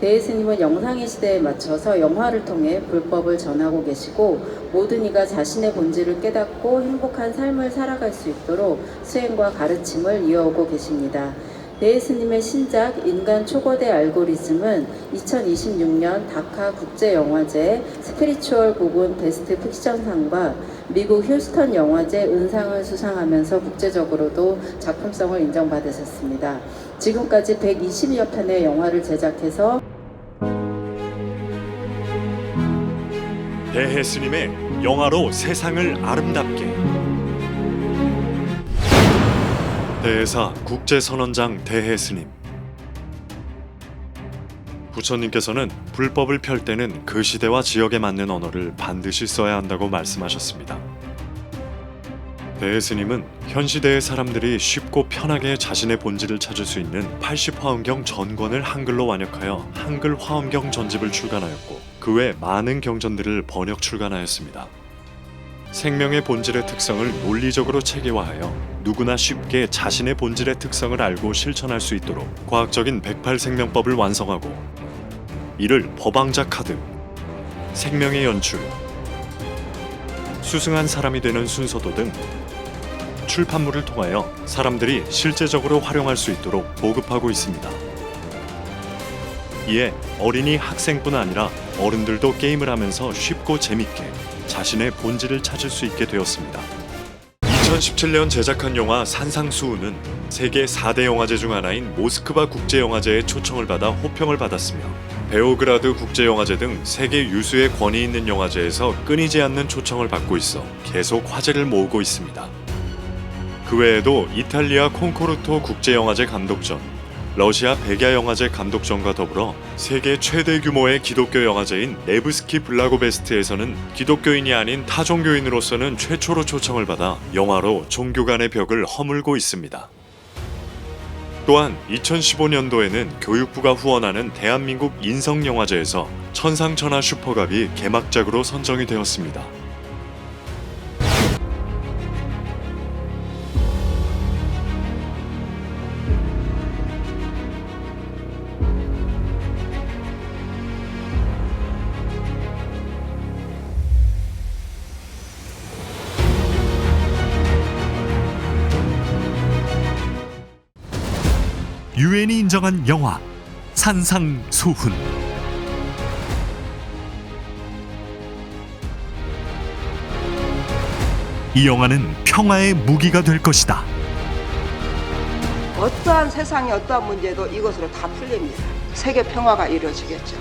대예스님은 영상의 시대에 맞춰서 영화를 통해 불법을 전하고 계시고 모든 이가 자신의 본질을 깨닫고 행복한 삶을 살아갈 수 있도록 수행과 가르침을 이어오고 계십니다. 대예스님의 신작 인간 초거대 알고리즘은 2026년 다카 국제영화제 스피리추얼 부분 베스트 픽션상과 미국 휴스턴 영화제 은상을 수상하면서 국제적으로도 작품성을 인정받으셨습니다. 지금까지 120여 편의 영화를 제작해서 대예스님의 영화로 세상을 아름답게. 대예사 국제선언장 대예스님. 부처님께서는 불법을 펼 때는 그 시대와 지역에 맞는 언어를 반드시 써야 한다고 말씀하셨습니다. 대예스님은 현 시대의 사람들이 쉽고 편하게 자신의 본질을 찾을 수 있는 80화엄경 전권을 한글로 완역하여 한글 화엄경 전집을 출간하였고 그 외 많은 경전들을 번역 출간하였습니다. 생명의 본질의 특성을 논리적으로 체계화하여 누구나 쉽게 자신의 본질의 특성을 알고 실천할 수 있도록 과학적인 108생명법을 완성하고 이를 법왕자 카드, 생명의 연출, 수승한 사람이 되는 순서도 등 출판물을 통하여 사람들이 실제적으로 활용할 수 있도록 보급하고 있습니다. 이에 어린이 학생뿐 아니라 어른들도 게임을 하면서 쉽고 재밌게 자신의 본질을 찾을 수 있게 되었습니다. 2017년 제작한 영화 산상수훈은 세계 4대 영화제 중 하나인 모스크바 국제영화제에 초청을 받아 호평을 받았으며 베오그라드 국제영화제 등 세계 유수의 권위 있는 영화제에서 끊이지 않는 초청을 받고 있어 계속 화제를 모으고 있습니다. 그 외에도 이탈리아 콘코르토 국제영화제 감독전, 러시아 백야영화제 감독전과 더불어 세계 최대 규모의 기독교 영화제인 네브스키 블라고베스트에서는 기독교인이 아닌 타종교인으로서는 최초로 초청을 받아 영화로 종교 간의 벽을 허물고 있습니다. 또한 2015년도에는 교육부가 후원하는 대한민국 인성영화제에서 천상천하 슈퍼갑이 개막작으로 선정이 되었습니다. 유엔이 인정한 영화 산상수훈. 이 영화는 평화의 무기가 될 것이다. 어떠한 세상의 어떠한 문제도 이것으로 다 풀립니다. 세계 평화가 이루어지겠죠.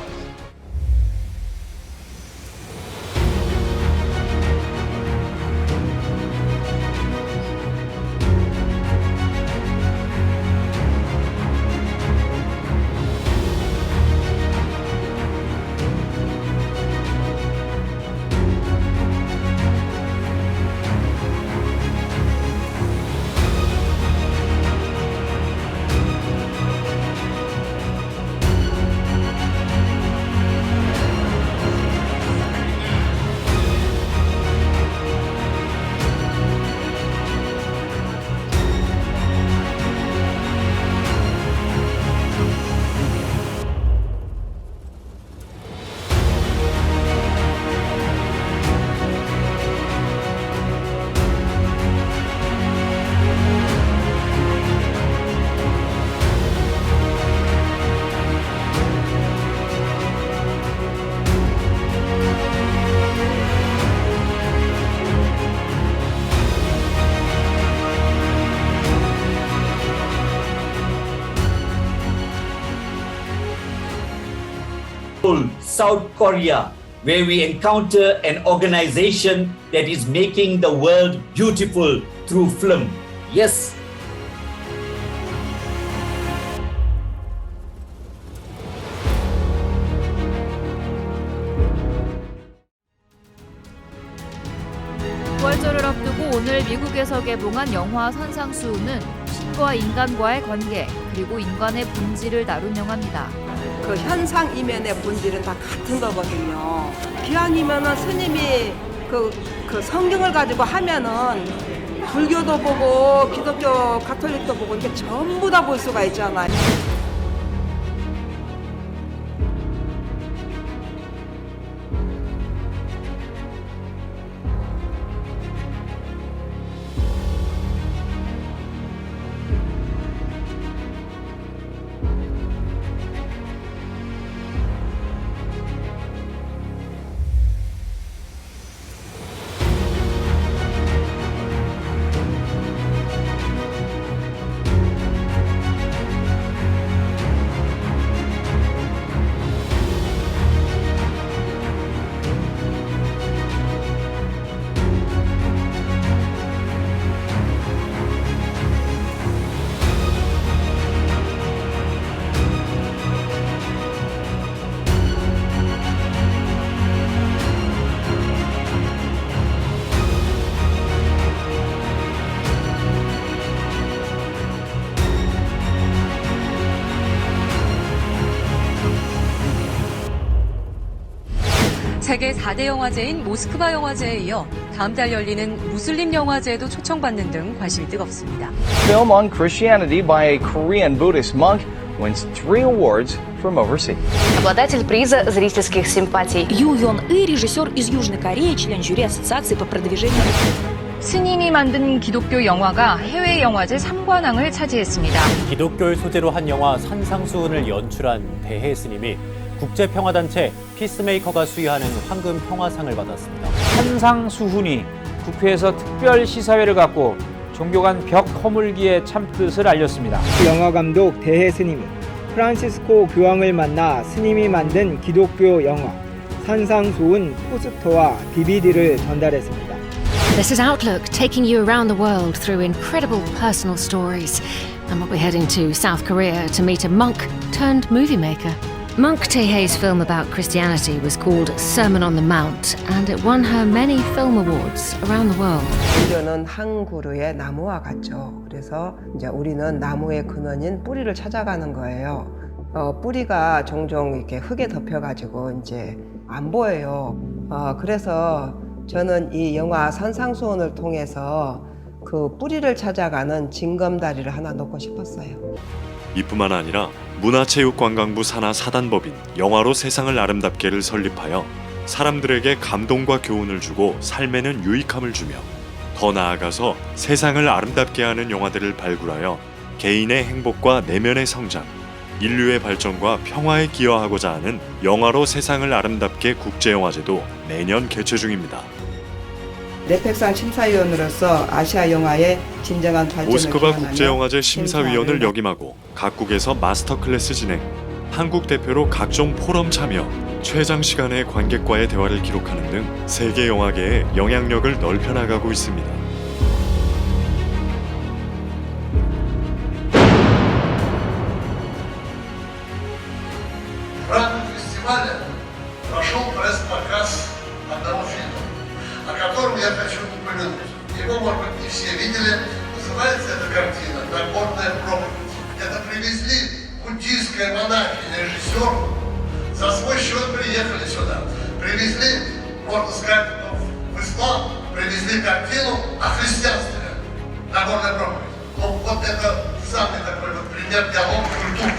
South Korea, where we encounter an organization that is making the world beautiful through film. Yes. 부활절을 앞두고 오늘 미국에서 개봉한 영화 산상수훈은 신과 인간과의 관계 그리고 인간의 본질을 다룬 영화입니다. 그 현상 이면의 본질은 다 같은 거거든요. 기왕이면은 스님이 그 성경을 가지고 하면은 불교도 보고 기독교 가톨릭도 보고 이렇게 전부 다 볼 수가 있잖아요. 세계 4대 영화제인 모스크바 영화제에 이어 다음 달 열리는 무슬림 영화제에도 초청받는 등 관심이 뜨겁습니다. Film on Christianity by a Korean Buddhist monk wins 3 awards from overseas. Обладатель приза зрительских симпатий. Ю Йон И, режиссер из Южной Кореи, член жюри Ассоциации по продвижению. 스님이 만든 기독교 영화가 해외 영화제 3관왕을 차지했습니다. 기독교를 소재로 한 영화 산상수훈을 연출한 대해 스님이 국제평화단체 피스메이커가 수여하는 황금 평화상을 받았습니다. 산상수훈이 국회에서 특별 시사회를 갖고 종교 간 벽 허물기의 참뜻을 알렸습니다. 영화감독 대해 스님이 프란시스코 교황을 만나 스님이 만든 기독교 영화 산상수훈 포스터와 DVD를 전달했습니다. This is Outlook, taking you around the world through incredible personal stories. And we'll be heading to South Korea to meet a monk turned movie maker. Monk Tae-hae's film about Christianity was called Sermon on the Mount, and it won her many film awards around the world. 인류는 한 그루의 나무와 같죠. 그래서 이제 우리는 나무의 근원인 뿌리를 찾아가는 거예요. 뿌리가 종종 이렇게 흙에 덮여가지고 이제 안 보여요. 그래서 저는 이 영화 산상수훈을 통해서 그 뿌리를 찾아가는 징검다리를 하나 놓고 싶었어요. 이뿐만 아니라 문화체육관광부 산하 사단법인 영화로 세상을 아름답게를 설립하여 사람들에게 감동과 교훈을 주고 삶에는 유익함을 주며 더 나아가서 세상을 아름답게 하는 영화들을 발굴하여 개인의 행복과 내면의 성장, 인류의 발전과 평화에 기여하고자 하는 영화로 세상을 아름답게 국제영화제도 매년 개최 중입니다. 넷팩상 심사위원으로서 아시아 영화의 진정한 발전을 모스크바 기원하며 국제영화제 심사위원을 역임하고 각국에서 마스터 클래스 진행, 한국 대표로 각종 포럼 참여, 최장 시간의 관객과의 대화를 기록하는 등 세계 영화계의 영향력을 넓혀나가고 있습니다. о котором я хочу упомянуть. Его, может быть, не все видели. Называется эта картина «Нагорная проповедь». Это привезли буддийская монахиня, режиссер. За свой счет приехали сюда. Привезли, можно сказать, в ислам, привезли картину о христианстве. «Нагорная проповедь». Ну, вот это самый такой вот пример диалога культуры.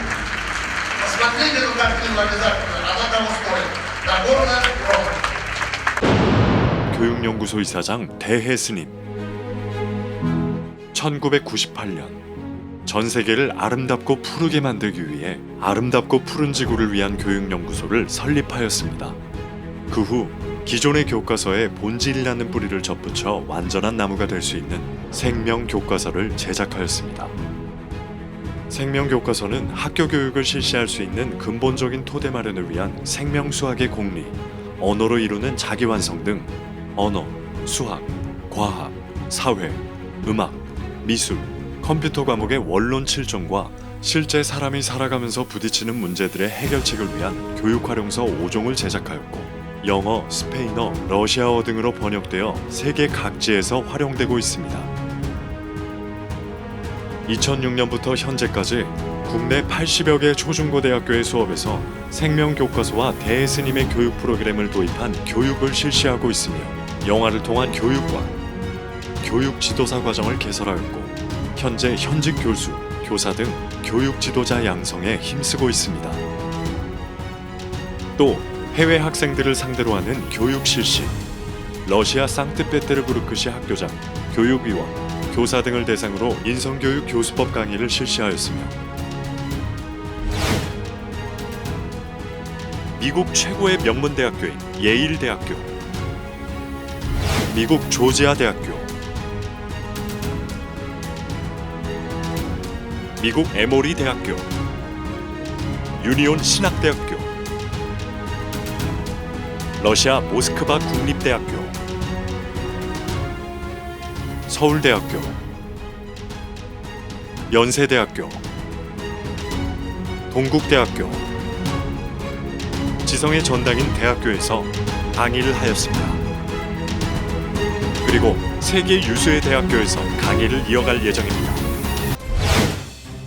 Посмотрите эту картину обязательно, она того стоит. «Нагорная проповедь». 교육연구소 이사장 대해 스님. 1998년 전 세계를 아름답고 푸르게 만들기 위해 아름답고 푸른 지구를 위한 교육연구소를 설립하였습니다. 그 후 기존의 교과서에 본질이라는 뿌리를 접붙여 완전한 나무가 될 수 있는 생명교과서를 제작하였습니다. 생명교과서는 학교 교육을 실시할 수 있는 근본적인 토대 마련을 위한 생명수학의 공리, 언어로 이루는 자기완성 등 언어, 수학, 과학, 사회, 음악, 미술, 컴퓨터 과목의 원론 7종과 실제 사람이 살아가면서 부딪히는 문제들의 해결책을 위한 교육활용서 5종을 제작하였고 영어, 스페인어, 러시아어 등으로 번역되어 세계 각지에서 활용되고 있습니다. 2006년부터 현재까지 국내 80여 개 초중고대학교의 수업에서 생명교과서와 대해 스님의 교육 프로그램을 도입한 교육을 실시하고 있으며 영화를 통한 교육과 교육 지도사 과정을 개설하였고 현재 현직 교수, 교사 등 교육 지도자 양성에 힘쓰고 있습니다. 또 해외 학생들을 상대로 하는 교육 실시, 러시아 상트페테르부르크시 학교장, 교육위원, 교사 등을 대상으로 인성교육 교수법 강의를 실시하였으며 미국 최고의 명문대학교인 예일대학교, 미국 조지아 대학교, 미국 에모리 대학교, 유니온 신학대학교, 러시아 모스크바 국립대학교, 서울대학교, 연세대학교, 동국대학교, 지성의 전당인 대학교에서 강의를 하였습니다. 그리고 세계 유수의 대학교에서 강의를 이어갈 예정입니다.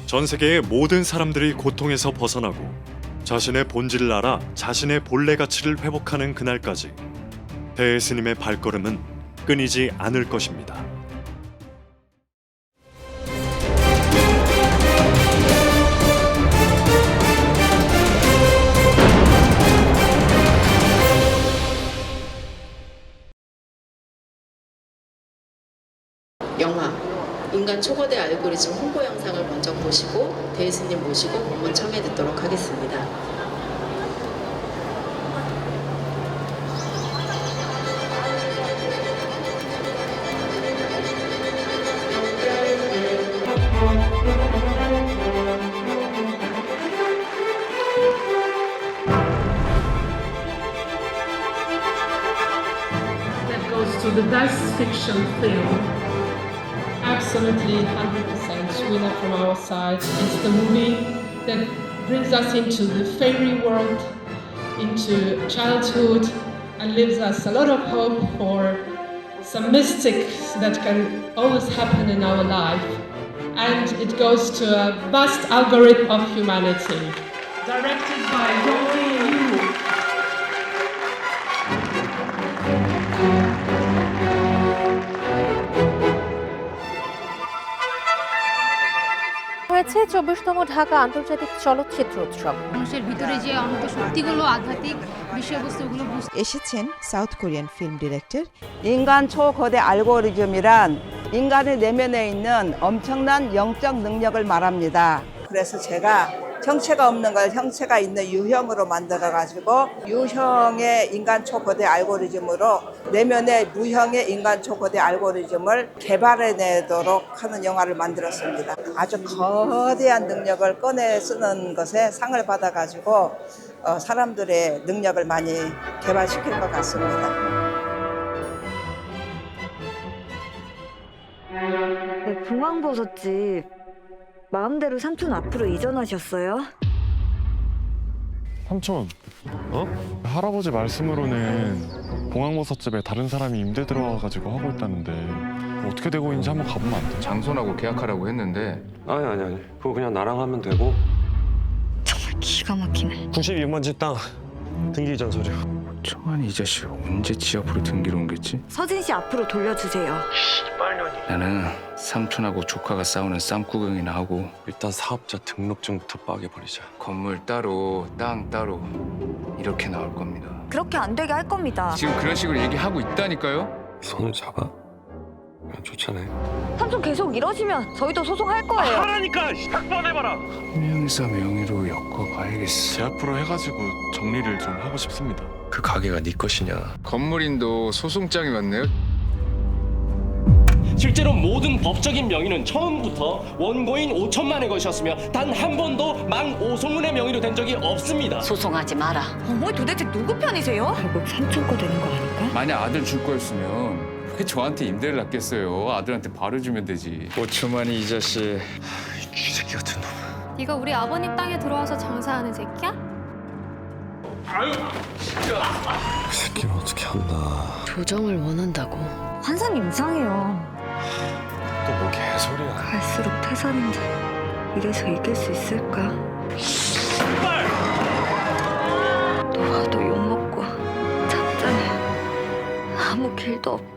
전 세계의 모든 사람들이 고통에서 벗어나고 자신의 본질을 알아 자신의 본래 가치를 회복하는 그날까지 대스님의 발걸음은 끊이지 않을 것입니다. 영화 인간 초거대 알고리즘 홍보 영상을 먼저 보시고 대스님 모시고 본문 청해 듣도록 하겠습니다. That goes to the best fiction film. Absolutely 100% winner from our side. It's the movie that brings us into the fairy world, into childhood, and gives us a lot of hope for some mystics that can always happen in our life. And it goes to a vast algorithm of humanity. Directed by Yong Yu. হয়েছে 24তম ঢাকা আন্তর্জাতিক চলচ্চিত্র উৎসব। মানুষের ভিতরে যে অনন্ত শক্তিগুলো আধ্যাত্মিক বিষয়বস্তুগুলো এসেছেন south Korean film director 인간 초거대 알고리즘이란 인간의 내면에 있는 엄청난 영적 능력을 말합니다. 그래서 제가 형체가 없는 걸 형체가 있는 유형으로 만들어 가지고 유형의 인간 초거대 알고리즘으로 내면의 무형의 인간 초거대 알고리즘을 개발해내도록 하는 영화를 만들었습니다. 아주 거대한 능력을 꺼내 쓰는 것에 상을 받아 가지고 사람들의 능력을 많이 개발시킬 것 같습니다. 네, 봉황버섯집 마음대로 삼촌 앞으로 이전하셨어요? 삼촌, 할아버지 말씀으로는 봉황버섯집에 다른 사람이 임대 들어와가지고 하고 있다는데 어떻게 되고 있는지 한번 가보면 안 돼? 장손하고 계약하라고 했는데 아니 그거 그냥 나랑 하면 되고. 정말 기가 막히네. 92번지 땅 등기 이전 서류. 청환이 이 자식 언제 지 앞으로 등기로 옮겼지? 서진 씨 앞으로 돌려주세요. 나는 삼촌하고 조카가 싸우는 쌈구경이나 하고 일단 사업자 등록증부터 빠개버리자. 건물 따로 땅 따로 이렇게 나올 겁니다. 그렇게 안 되게 할 겁니다. 지금 그런 식으로 얘기하고 있다니까요? 손을 잡아. 그냥 쫓아내. 삼촌 계속 이러시면 저희도 소송할 거예요. 하라니까! 딱 뻔해봐라! 명의사 명의로 엮어봐야겠어. 제 앞으로 해가지고 정리를 좀 하고 싶습니다. 그 가게가 네 것이냐? 건물인도 소송장이 왔네요. 실제로 모든 법적인 명의는 처음부터 원고인 5천만의 것이었으며 단 한 번도 망 오송문의 명의로 된 적이 없습니다. 소송하지 마라. 어머 도대체 누구 편이세요? 결국 삼촌 거 되는 거 아닐까? 만약 아들 줄 거였으면 왜 저한테 임대를 놨겠어요? 아들한테 바로 주면 되지. 5천만이 이 자식. 쥐새끼 같은 놈. 네가 우리 아버님 땅에 들어와서 장사하는 새끼야? 아유, 진짜. 그 새끼는 어떻게 한다. 조정을 원한다고. 환상이 이상해요. 또 뭐 개소리야. 갈수록 태산인데 이래서 이길 수 있을까? 너와도 욕먹고 잡잖아. 아무 길도 없고.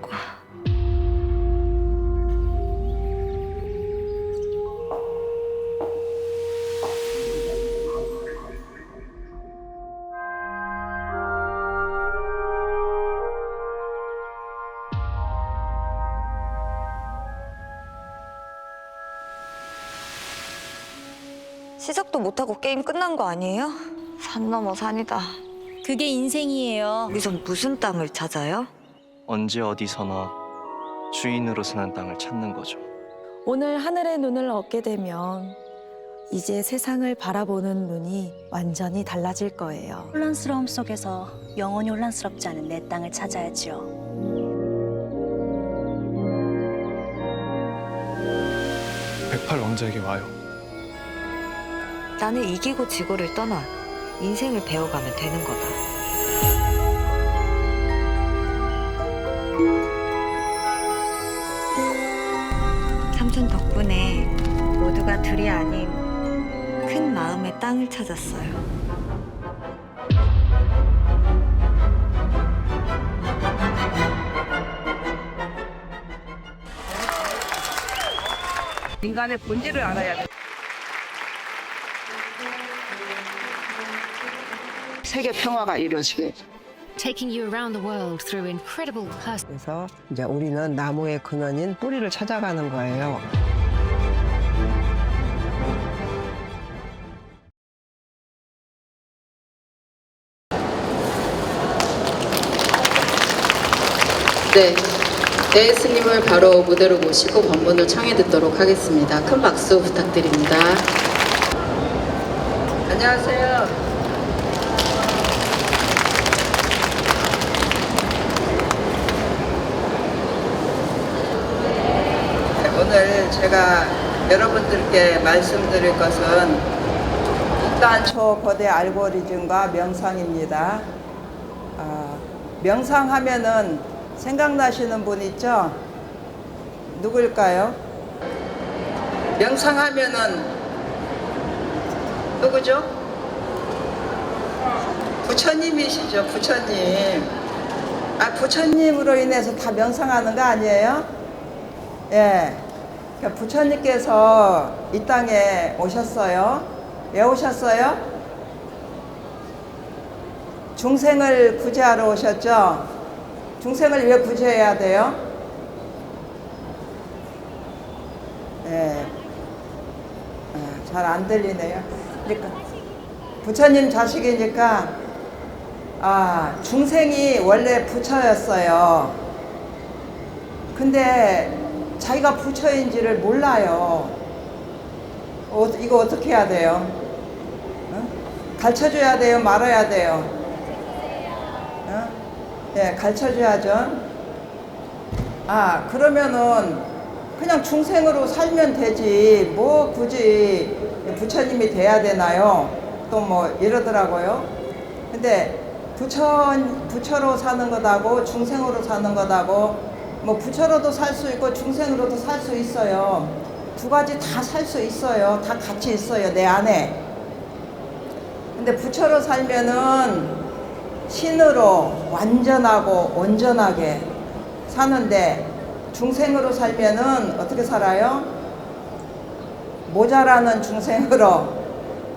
시작도 못하고 게임 끝난 거 아니에요? 산 넘어 산이다. 그게 인생이에요. 여기선 무슨 땅을 찾아요? 언제 어디서나 주인으로 사는 땅을 찾는 거죠. 오늘 하늘의 눈을 얻게 되면 이제 세상을 바라보는 눈이 완전히 달라질 거예요. 혼란스러움 속에서 영원히 혼란스럽지 않은 내 땅을 찾아야지요. 108 왕자에게 와요. 나는 이기고 지고를 떠나 인생을 배워가면 되는 거다. 삼촌 덕분에 모두가 둘이 아닌 큰 마음의 땅을 찾았어요. 인간의 본질을 알아야 돼. 세계 평화가 이루어지게. Taking you around the world through incredible personal. 그래서 이제 우리는 나무의 근원인 뿌리를 찾아가는 거예요. 네, 대해 스님을 바로 무대로 모시고 법문을 청해 듣도록 하겠습니다. 큰 박수 부탁드립니다. 안녕하세요. 오늘 제가 여러분들께 말씀드릴 것은 인간 초거대 알고리즘과 명상입니다. 명상하면은 생각나시는 분 있죠? 누구일까요? 명상하면은 누구죠? 부처님이시죠, 부처님. 부처님으로 인해서 다 명상하는 거 아니에요? 예. 그러니까 부처님께서 이 땅에 오셨어요. 왜 오셨어요? 중생을 구제하러 오셨죠? 중생을 왜 구제해야 돼요? 예. 잘 안 들리네요. 그러니까 부처님 자식이니까 중생이 원래 부처였어요. 근데 자기가 부처인지를 몰라요. 이거 어떻게 해야 돼요? 가르쳐줘야 돼요? 말아야 돼요? 예, 가르쳐줘야죠. 그러면은 그냥 중생으로 살면 되지 뭐 굳이 부처님이 돼야 되나요? 또 뭐 이러더라고요. 근데 부처로 사는 것하고 중생으로 사는 것하고 뭐 부처로도 살 수 있고 중생으로도 살 수 있어요. 두 가지 다 살 수 있어요. 다 같이 있어요, 내 안에. 근데 부처로 살면은 신으로 완전하고 온전하게 사는데 중생으로 살면은 어떻게 살아요? 모자라는 중생으로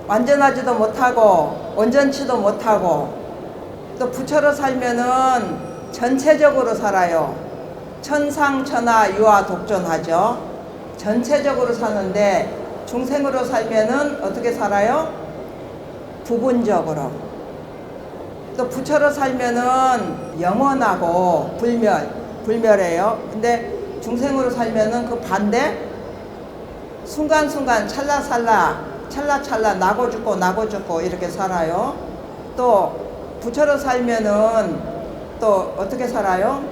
완전하지도 못하고 온전치도 못하고, 또 부처로 살면은 전체적으로 살아요. 천상천하 유아 독존하죠. 전체적으로 사는데 중생으로 살면은 어떻게 살아요? 부분적으로. 또 부처로 살면은 영원하고 불멸해요. 근데 중생으로 살면은 그 반대, 순간순간 찰나찰나 나고 죽고 이렇게 살아요. 또 부처로 살면은 또 어떻게 살아요?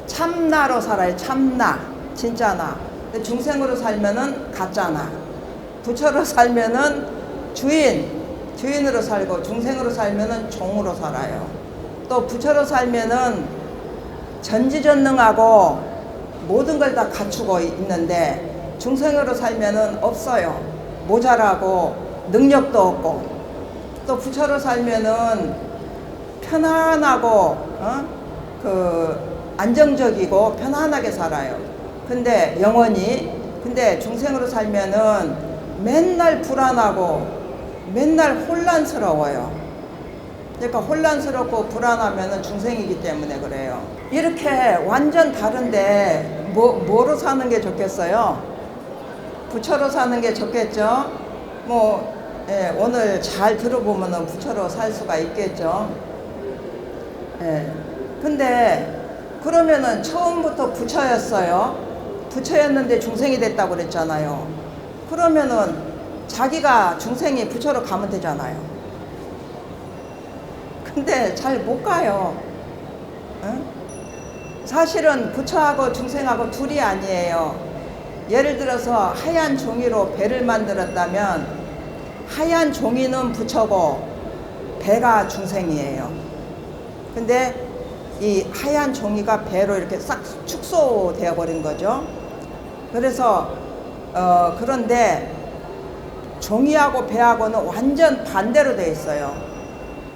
참나로 살아요. 참나, 진짜나. 근데 중생으로 살면은 가짜나. 부처로 살면은 주인으로 살고, 중생으로 살면은 종으로 살아요. 또 부처로 살면은 전지전능하고 모든 걸 다 갖추고 있는데 중생으로 살면은 없어요. 모자라고 능력도 없고. 또 부처로 살면은 편안하고 안정적이고 편안하게 살아요. 근데 영원히. 근데 중생으로 살면은 맨날 불안하고 맨날 혼란스러워요. 그러니까 혼란스럽고 불안하면은 중생이기 때문에 그래요. 이렇게 완전 다른데 뭐로 사는 게 좋겠어요? 부처로 사는 게 좋겠죠? 예, 오늘 잘 들어보면은 부처로 살 수가 있겠죠? 예. 근데 그러면은 처음부터 부처였어요. 부처였는데 중생이 됐다고 그랬잖아요. 그러면은 자기가 중생이 부처로 가면 되잖아요. 근데 잘 못 가요. 응? 사실은 부처하고 중생하고 둘이 아니에요. 예를 들어서 하얀 종이로 배를 만들었다면 하얀 종이는 부처고 배가 중생이에요. 근데 이 하얀 종이가 배로 이렇게 싹 축소되어 버린 거죠. 그래서 그런데 종이하고 배하고는 완전 반대로 돼 있어요.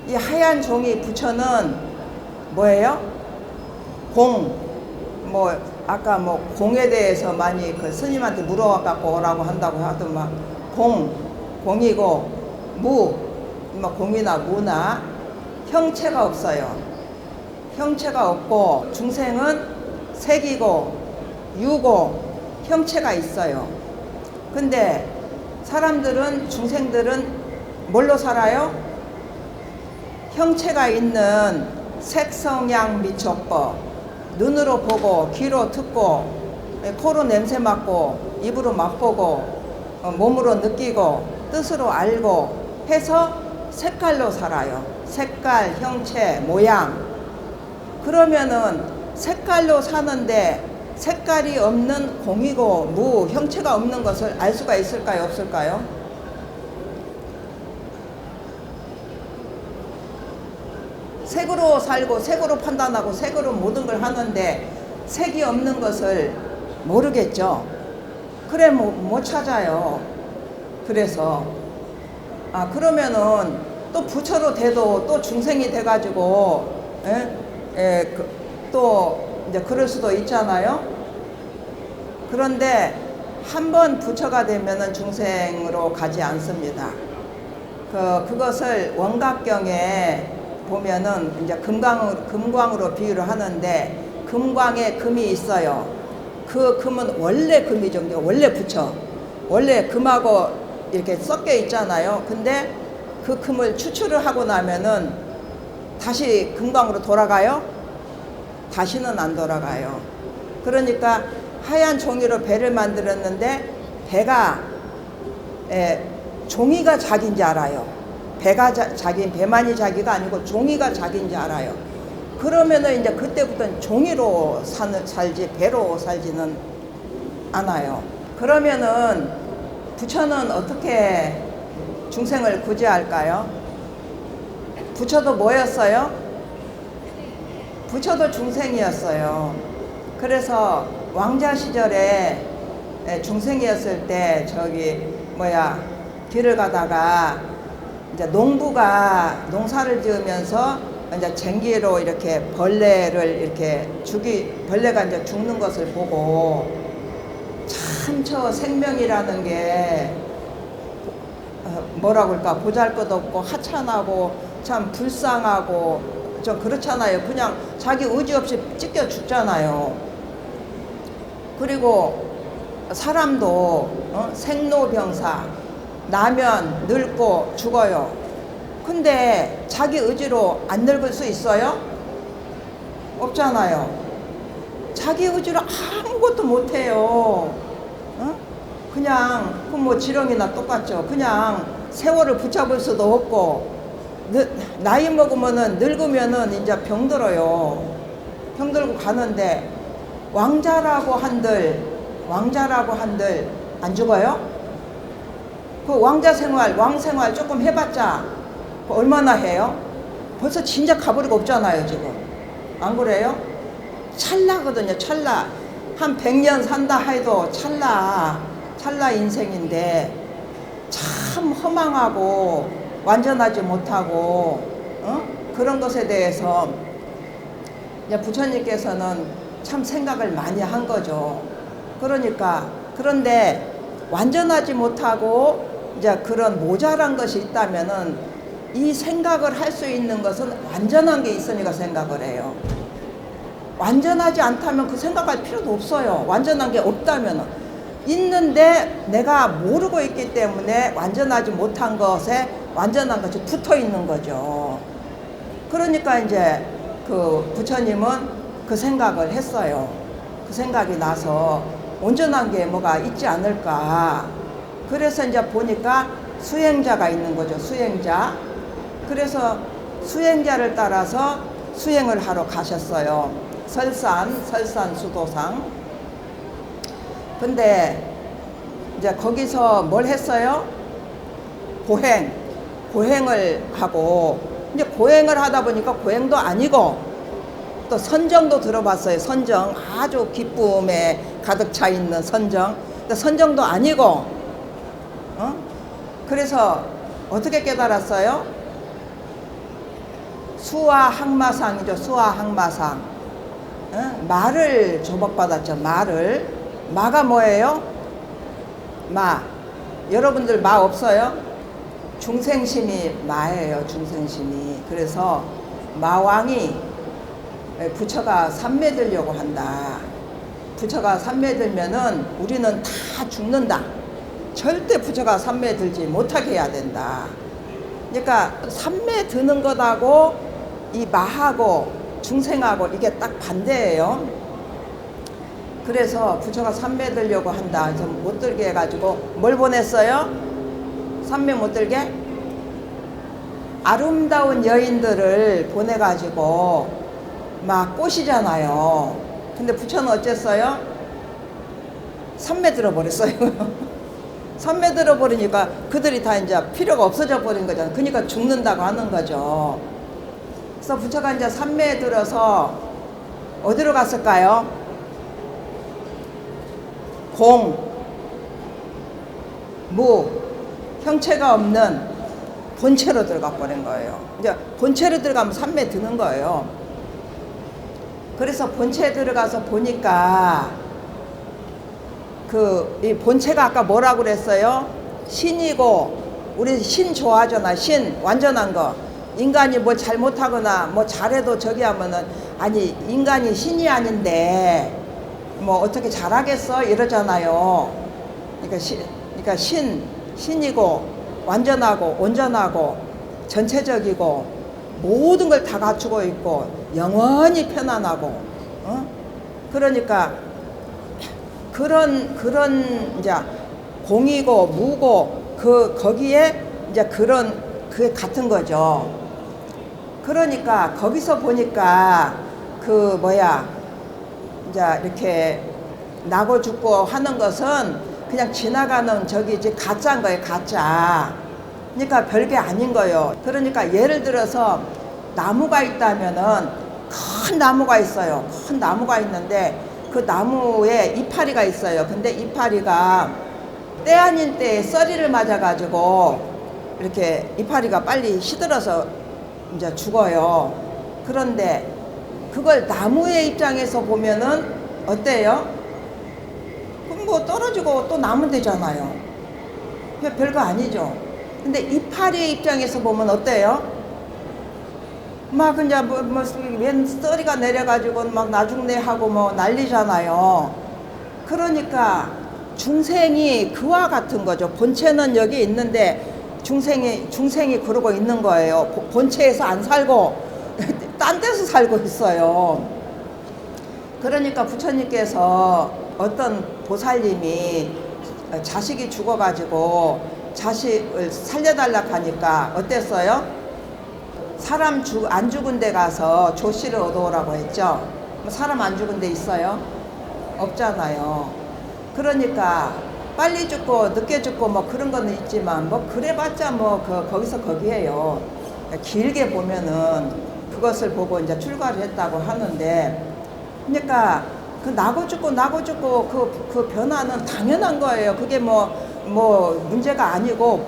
이 하얀 종이 부처는 뭐예요? 아까 뭐 공에 대해서 많이 그 스님한테 물어갖고 오라고 한다고 하더만 공이고 뭐 공이나 무나 형체가 없어요. 형체가 없고 중생은 색이고 유고 형체가 있어요. 근데 사람들은 중생들은 뭘로 살아요? 형체가 있는 색성양 미촉법, 눈으로 보고 귀로 듣고 코로 냄새 맡고 입으로 맛보고 몸으로 느끼고 뜻으로 알고 해서 색깔로 살아요. 색깔, 형체, 모양. 그러면은 색깔로 사는데 색깔이 없는 공이고 무, 형체가 없는 것을 알 수가 있을까요? 없을까요? 색으로 살고 색으로 판단하고 색으로 모든 걸 하는데 색이 없는 것을 모르겠죠. 그래 못 찾아요. 그래서 그러면은 또 부처로 돼도 또 중생이 돼가지고 또 이제 그럴 수도 있잖아요. 그런데 한번 부처가 되면은 중생으로 가지 않습니다. 그것을 원각경에 보면은 이제 금광으로 비유를 하는데 금광에 금이 있어요. 그 금은 원래 금이죠. 원래 부처. 원래 금하고 이렇게 섞여 있잖아요. 근데 그 금을 추출을 하고 나면은 다시 금광으로 돌아가요? 다시는 안 돌아가요. 그러니까 하얀 종이로 배를 만들었는데 배가 종이가 자기인지 알아요. 배만이 자기가 아니고 종이가 자기인지 알아요. 그러면은 이제 그때부터는 종이로 살지 배로 살지는 않아요. 그러면은 부처는 어떻게 중생을 구제할까요? 부처도 뭐였어요? 부처도 중생이었어요. 그래서 왕자 시절에 중생이었을 때 길을 가다가 이제 농부가 농사를 지으면서 이제 쟁기로 이렇게 벌레를 이렇게 벌레가 이제 죽는 것을 보고 참 저 생명이라는 게 뭐라고 할까 보잘것없고 하찮하고 참 불쌍하고 좀 그렇잖아요. 그냥 자기 의지 없이 찢겨 죽잖아요. 그리고 사람도 생로병사 나면 늙고 죽어요. 근데 자기 의지로 안 늙을 수 있어요? 없잖아요. 자기 의지로 아무것도 못해요. 그냥 뭐 지렁이나 똑같죠. 그냥 세월을 붙잡을 수도 없고 나이 먹으면은 늙으면은 이제 병들어요. 병들고 가는데 왕자라고 한들 안 죽어요? 그 왕자 생활, 왕 생활 조금 해봤자 얼마나 해요? 벌써 진짜 가버리고 없잖아요, 지금. 안 그래요? 찰나거든요, 찰나. 한 100년 산다 해도 찰나 인생인데 참 허망하고 완전하지 못하고 그런 것에 대해서 이제 부처님께서는 참 생각을 많이 한 거죠. 그런데 완전하지 못하고 이제 그런 모자란 것이 있다면은 이 생각을 할 수 있는 것은 완전한 게 있으니까 생각을 해요. 완전하지 않다면 그 생각할 필요도 없어요. 완전한 게 없다면은. 있는데 내가 모르고 있기 때문에 완전하지 못한 것에 완전한 것이 붙어 있는 거죠. 그러니까 이제 그 부처님은 그 생각을 했어요. 그 생각이 나서 온전한 게 뭐가 있지 않을까. 그래서 이제 보니까 수행자가 있는 거죠. 수행자. 그래서 수행자를 따라서 수행을 하러 가셨어요. 설산 수도상. 근데 이제 거기서 뭘 했어요? 고행을 하고 이제 고행을 하다 보니까 고행도 아니고 또 선정도 들어봤어요. 선정, 아주 기쁨에 가득 차 있는 선정. 선정도 아니고 그래서 어떻게 깨달았어요? 수화항마상이죠. 수화항마상. 마를 조박받았죠. 마가 뭐예요? 마. 여러분들 마 없어요? 중생심이 마예요. 중생심이. 그래서 마왕이 부처가 삼매들려고 한다. 부처가 삼매들면은 우리는 다 죽는다. 절대 부처가 삼매들지 못하게 해야 된다. 그러니까 삼매드는 것하고 이 마하고 중생하고 이게 딱 반대예요. 그래서 부처가 삼매들려고 한다. 그래서 못 들게 해가지고 뭘 보냈어요? 삼매 못 들게? 아름다운 여인들을 보내가지고 막 꼬시잖아요. 근데 부처는 어쨌어요? 삼매 들어버렸어요. 삼매 들어버리니까 그들이 다 이제 필요가 없어져 버린 거잖아요. 그러니까 죽는다고 하는 거죠. 그래서 부처가 이제 삼매에 들어서 어디로 갔을까요? 공, 무, 형체가 없는 본체로 들어가 버린 거예요. 이제 본체로 들어가면 삼매 드는 거예요. 그래서 본체에 들어가서 보니까 이 본체가 아까 뭐라고 그랬어요? 신이고, 우리 신 좋아하잖아. 신, 완전한 거. 인간이 뭐 잘못하거나 뭐 잘해도 저기 하면은, 아니 인간이 신이 아닌데 뭐 어떻게 잘하겠어 이러잖아요. 그러니까 신이고 완전하고 온전하고 전체적이고 모든 걸 다 갖추고 있고 영원히 편안하고, 그러니까 그런 이제 공이고 무고 거기에 이제 그게 같은 거죠. 그러니까 거기서 보니까 이제 이렇게 나고 죽고 하는 것은 그냥 지나가는 저기지 가짜인 거예요. 가짜. 그러니까 별게 아닌 거예요. 그러니까 예를 들어서 나무가 있다면은 큰 나무가 있어요. 큰 나무가 있는데 그 나무에 이파리가 있어요. 근데 이파리가 때 아닌 때에 썰이를 맞아가지고 이렇게 이파리가 빨리 시들어서 이제 죽어요. 그런데 그걸 나무의 입장에서 보면은 어때요? 그럼 뭐 떨어지고 또 나면 되잖아요. 별거 아니죠. 근데 이파리의 입장에서 보면 어때요? 막 이제 웬 썰이가 내려가지고 막 나중내 하고 뭐 난리잖아요. 그러니까 중생이 그와 같은 거죠. 본체는 여기 있는데 중생이 그러고 있는 거예요. 본체에서 안 살고 딴 데서 살고 있어요. 그러니까 부처님께서 어떤 보살님이 자식이 죽어가지고 자식을 살려달라고 하니까 어땠어요? 사람 안 죽은 데 가서 조씨를 얻어오라고 했죠. 사람 안 죽은 데 있어요? 없잖아요. 그러니까 빨리 죽고 늦게 죽고 뭐 그런 거는 있지만 뭐 그래봤자 뭐 거기서 거기에요. 길게 보면은 그것을 보고 이제 출가를 했다고 하는데, 그러니까 그 나고 죽고 그 변화는 당연한 거예요. 그게 뭐 문제가 아니고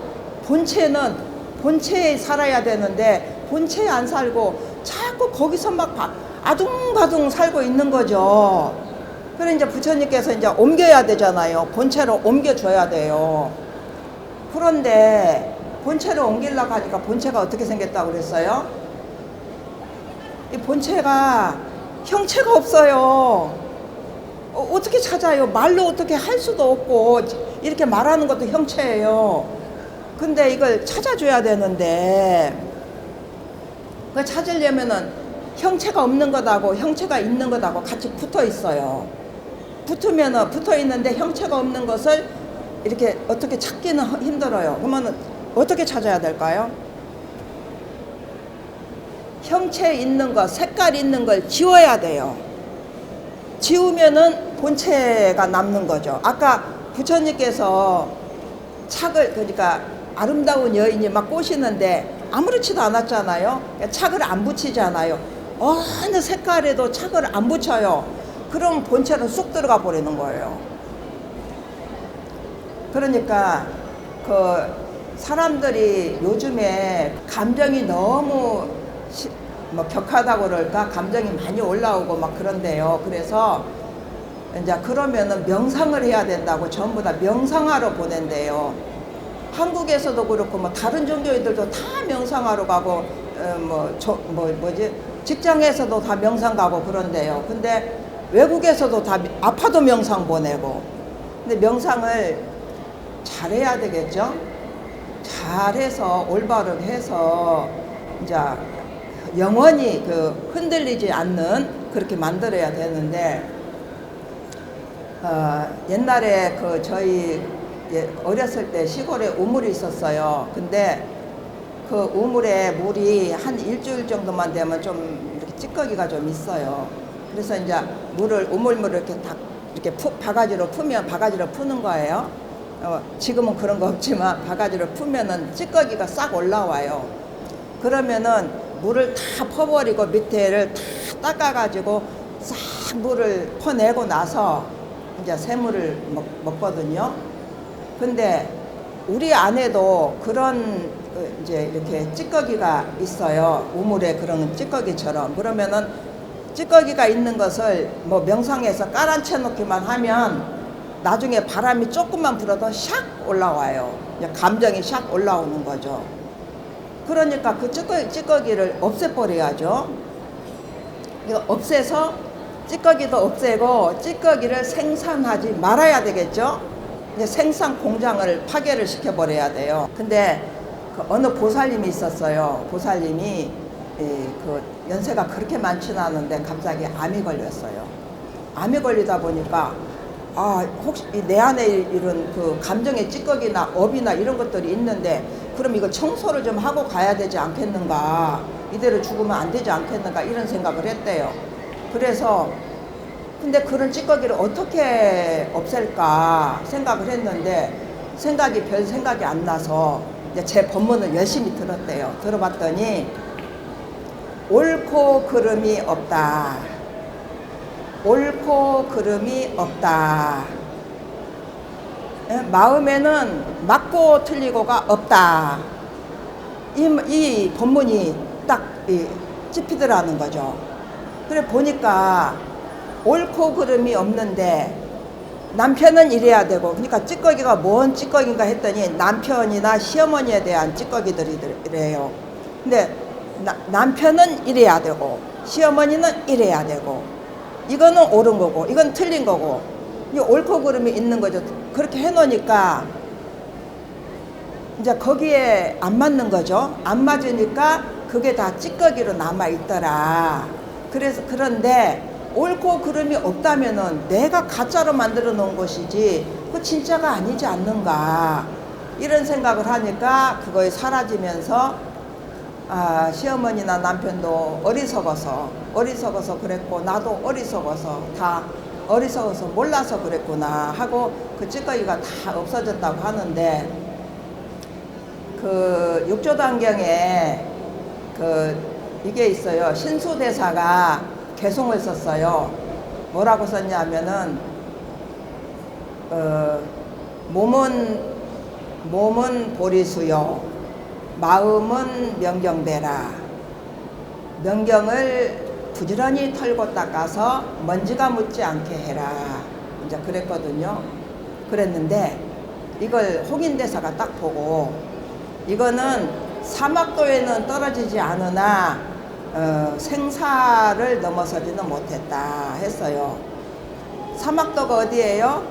본체에 살아야 되는데 본체에 안 살고 자꾸 거기서 막 아둥바둥 살고 있는 거죠. 그래 이제 부처님께서 이제 옮겨야 되잖아요. 본체로 옮겨줘야 돼요. 그런데 본체로 옮기려고 하니까 본체가 어떻게 생겼다고 그랬어요? 이 본체가 형체가 없어요. 어떻게 찾아요? 말로 어떻게 할 수도 없고 이렇게 말하는 것도 형체예요. 근데 이걸 찾아줘야 되는데 그걸 찾으려면은 형체가 없는 것하고 형체가 있는 것하고 같이 붙어 있어요. 붙으면은 붙어 있는데 형체가 없는 것을 이렇게 어떻게 찾기는 힘들어요. 그러면 어떻게 찾아야 될까요? 형체 있는 것, 색깔 있는 걸 지워야 돼요. 지우면은 본체가 남는 거죠. 아까 부처님께서 그러니까 아름다운 여인이 막 꼬시는데 아무렇지도 않았잖아요. 착을 안 붙이잖아요. 어느 색깔에도 착을 안 붙여요. 그럼 본체로 쑥 들어가 버리는 거예요. 그러니까 사람들이 요즘에 감정이 너무 뭐 격하다고 그럴까 감정이 많이 올라오고 막 그런데요. 그래서 이제 그러면은 명상을 해야 된다고 전부 다 명상하러 보낸대요. 한국에서도 그렇고 뭐 다른 종교인들도 다 명상하러 가고 직장에서도 다 명상 가고 그런데요. 근데 외국에서도 다 아파도 명상 보내고. 근데 명상을 잘해야 되겠죠. 잘해서 올바르게 해서 이제 영원히 그 흔들리지 않는 그렇게 만들어야 되는데 옛날에 그 저희 어렸을 때 시골에 우물이 있었어요. 근데 그 우물에 물이 한 일주일 정도만 되면 좀 이렇게 찌꺼기가 좀 있어요. 그래서 이제 우물물을 이렇게 딱 이렇게 바가지로 풀면 바가지로 푸는 거예요. 지금은 그런 거 없지만 바가지로 풀면은 찌꺼기가 싹 올라와요. 그러면은 물을 다 퍼버리고 밑에를 다 닦아가지고 싹 물을 퍼내고 나서 이제 새물을 먹거든요. 근데 우리 안에도 그런 이제 이렇게 찌꺼기가 있어요. 우물에 그런 찌꺼기처럼. 그러면은 찌꺼기가 있는 것을 뭐 명상해서 깔아채 놓기만 하면 나중에 바람이 조금만 불어도 샥 올라와요. 감정이 샥 올라오는 거죠. 그러니까 그 찌꺼기를 없애버려야죠. 이거 없애서 찌꺼기도 없애고 찌꺼기를 생산하지 말아야 되겠죠. 이제 생산 공장을 파괴를 시켜버려야 돼요. 근데 그 어느 보살님이 있었어요. 보살님이 그 연세가 그렇게 많지는 않은데 갑자기 암이 걸렸어요. 암이 걸리다 보니까 혹시 내 안에 이런 그 감정의 찌꺼기나 업이나 이런 것들이 있는데 그럼 이거 청소를 좀 하고 가야 되지 않겠는가, 이대로 죽으면 안 되지 않겠는가 이런 생각을 했대요. 그래서 근데 그런 찌꺼기를 어떻게 없앨까 생각을 했는데 별 생각이 안 나서 이제 제 법문을 열심히 들었대요. 들어봤더니 옳고 그름이 없다. 옳고 그름이 없다. 마음에는 맞고 틀리고가 없다. 이 본문이 딱 찝히더라는 거죠. 그래 보니까 옳고 그름이 없는데 남편은 이래야 되고, 그러니까 찌꺼기가 뭔 찌꺼기인가 했더니 남편이나 시어머니에 대한 찌꺼기들이래요. 근데 남편은 이래야 되고 시어머니는 이래야 되고, 이거는 옳은 거고 이건 틀린 거고, 이 옳고 그름이 있는 거죠. 그렇게 해놓으니까 이제 거기에 안 맞는 거죠. 안 맞으니까 그게 다 찌꺼기로 남아 있더라. 그런데 옳고 그름이 없다면은 내가 가짜로 만들어 놓은 것이지 그 진짜가 아니지 않는가, 이런 생각을 하니까 그거에 사라지면서 시어머니나 남편도 어리석어서 그랬고 나도 어리석어서 몰라서 그랬구나 하고 그 찌꺼기가 다 없어졌다고 하는데, 그 육조단경에 이게 있어요. 신수대사가 개송을 썼어요. 뭐라고 썼냐면은 몸은 보리수요, 마음은 명경대라. 명경을 부지런히 털고 닦아서 먼지가 묻지 않게 해라. 이제 그랬거든요. 그랬는데 이걸 홍인대사가 딱 보고 이거는 사막도에는 떨어지지 않으나 생사를 넘어서지는 못했다 했어요. 사막도가 어디예요?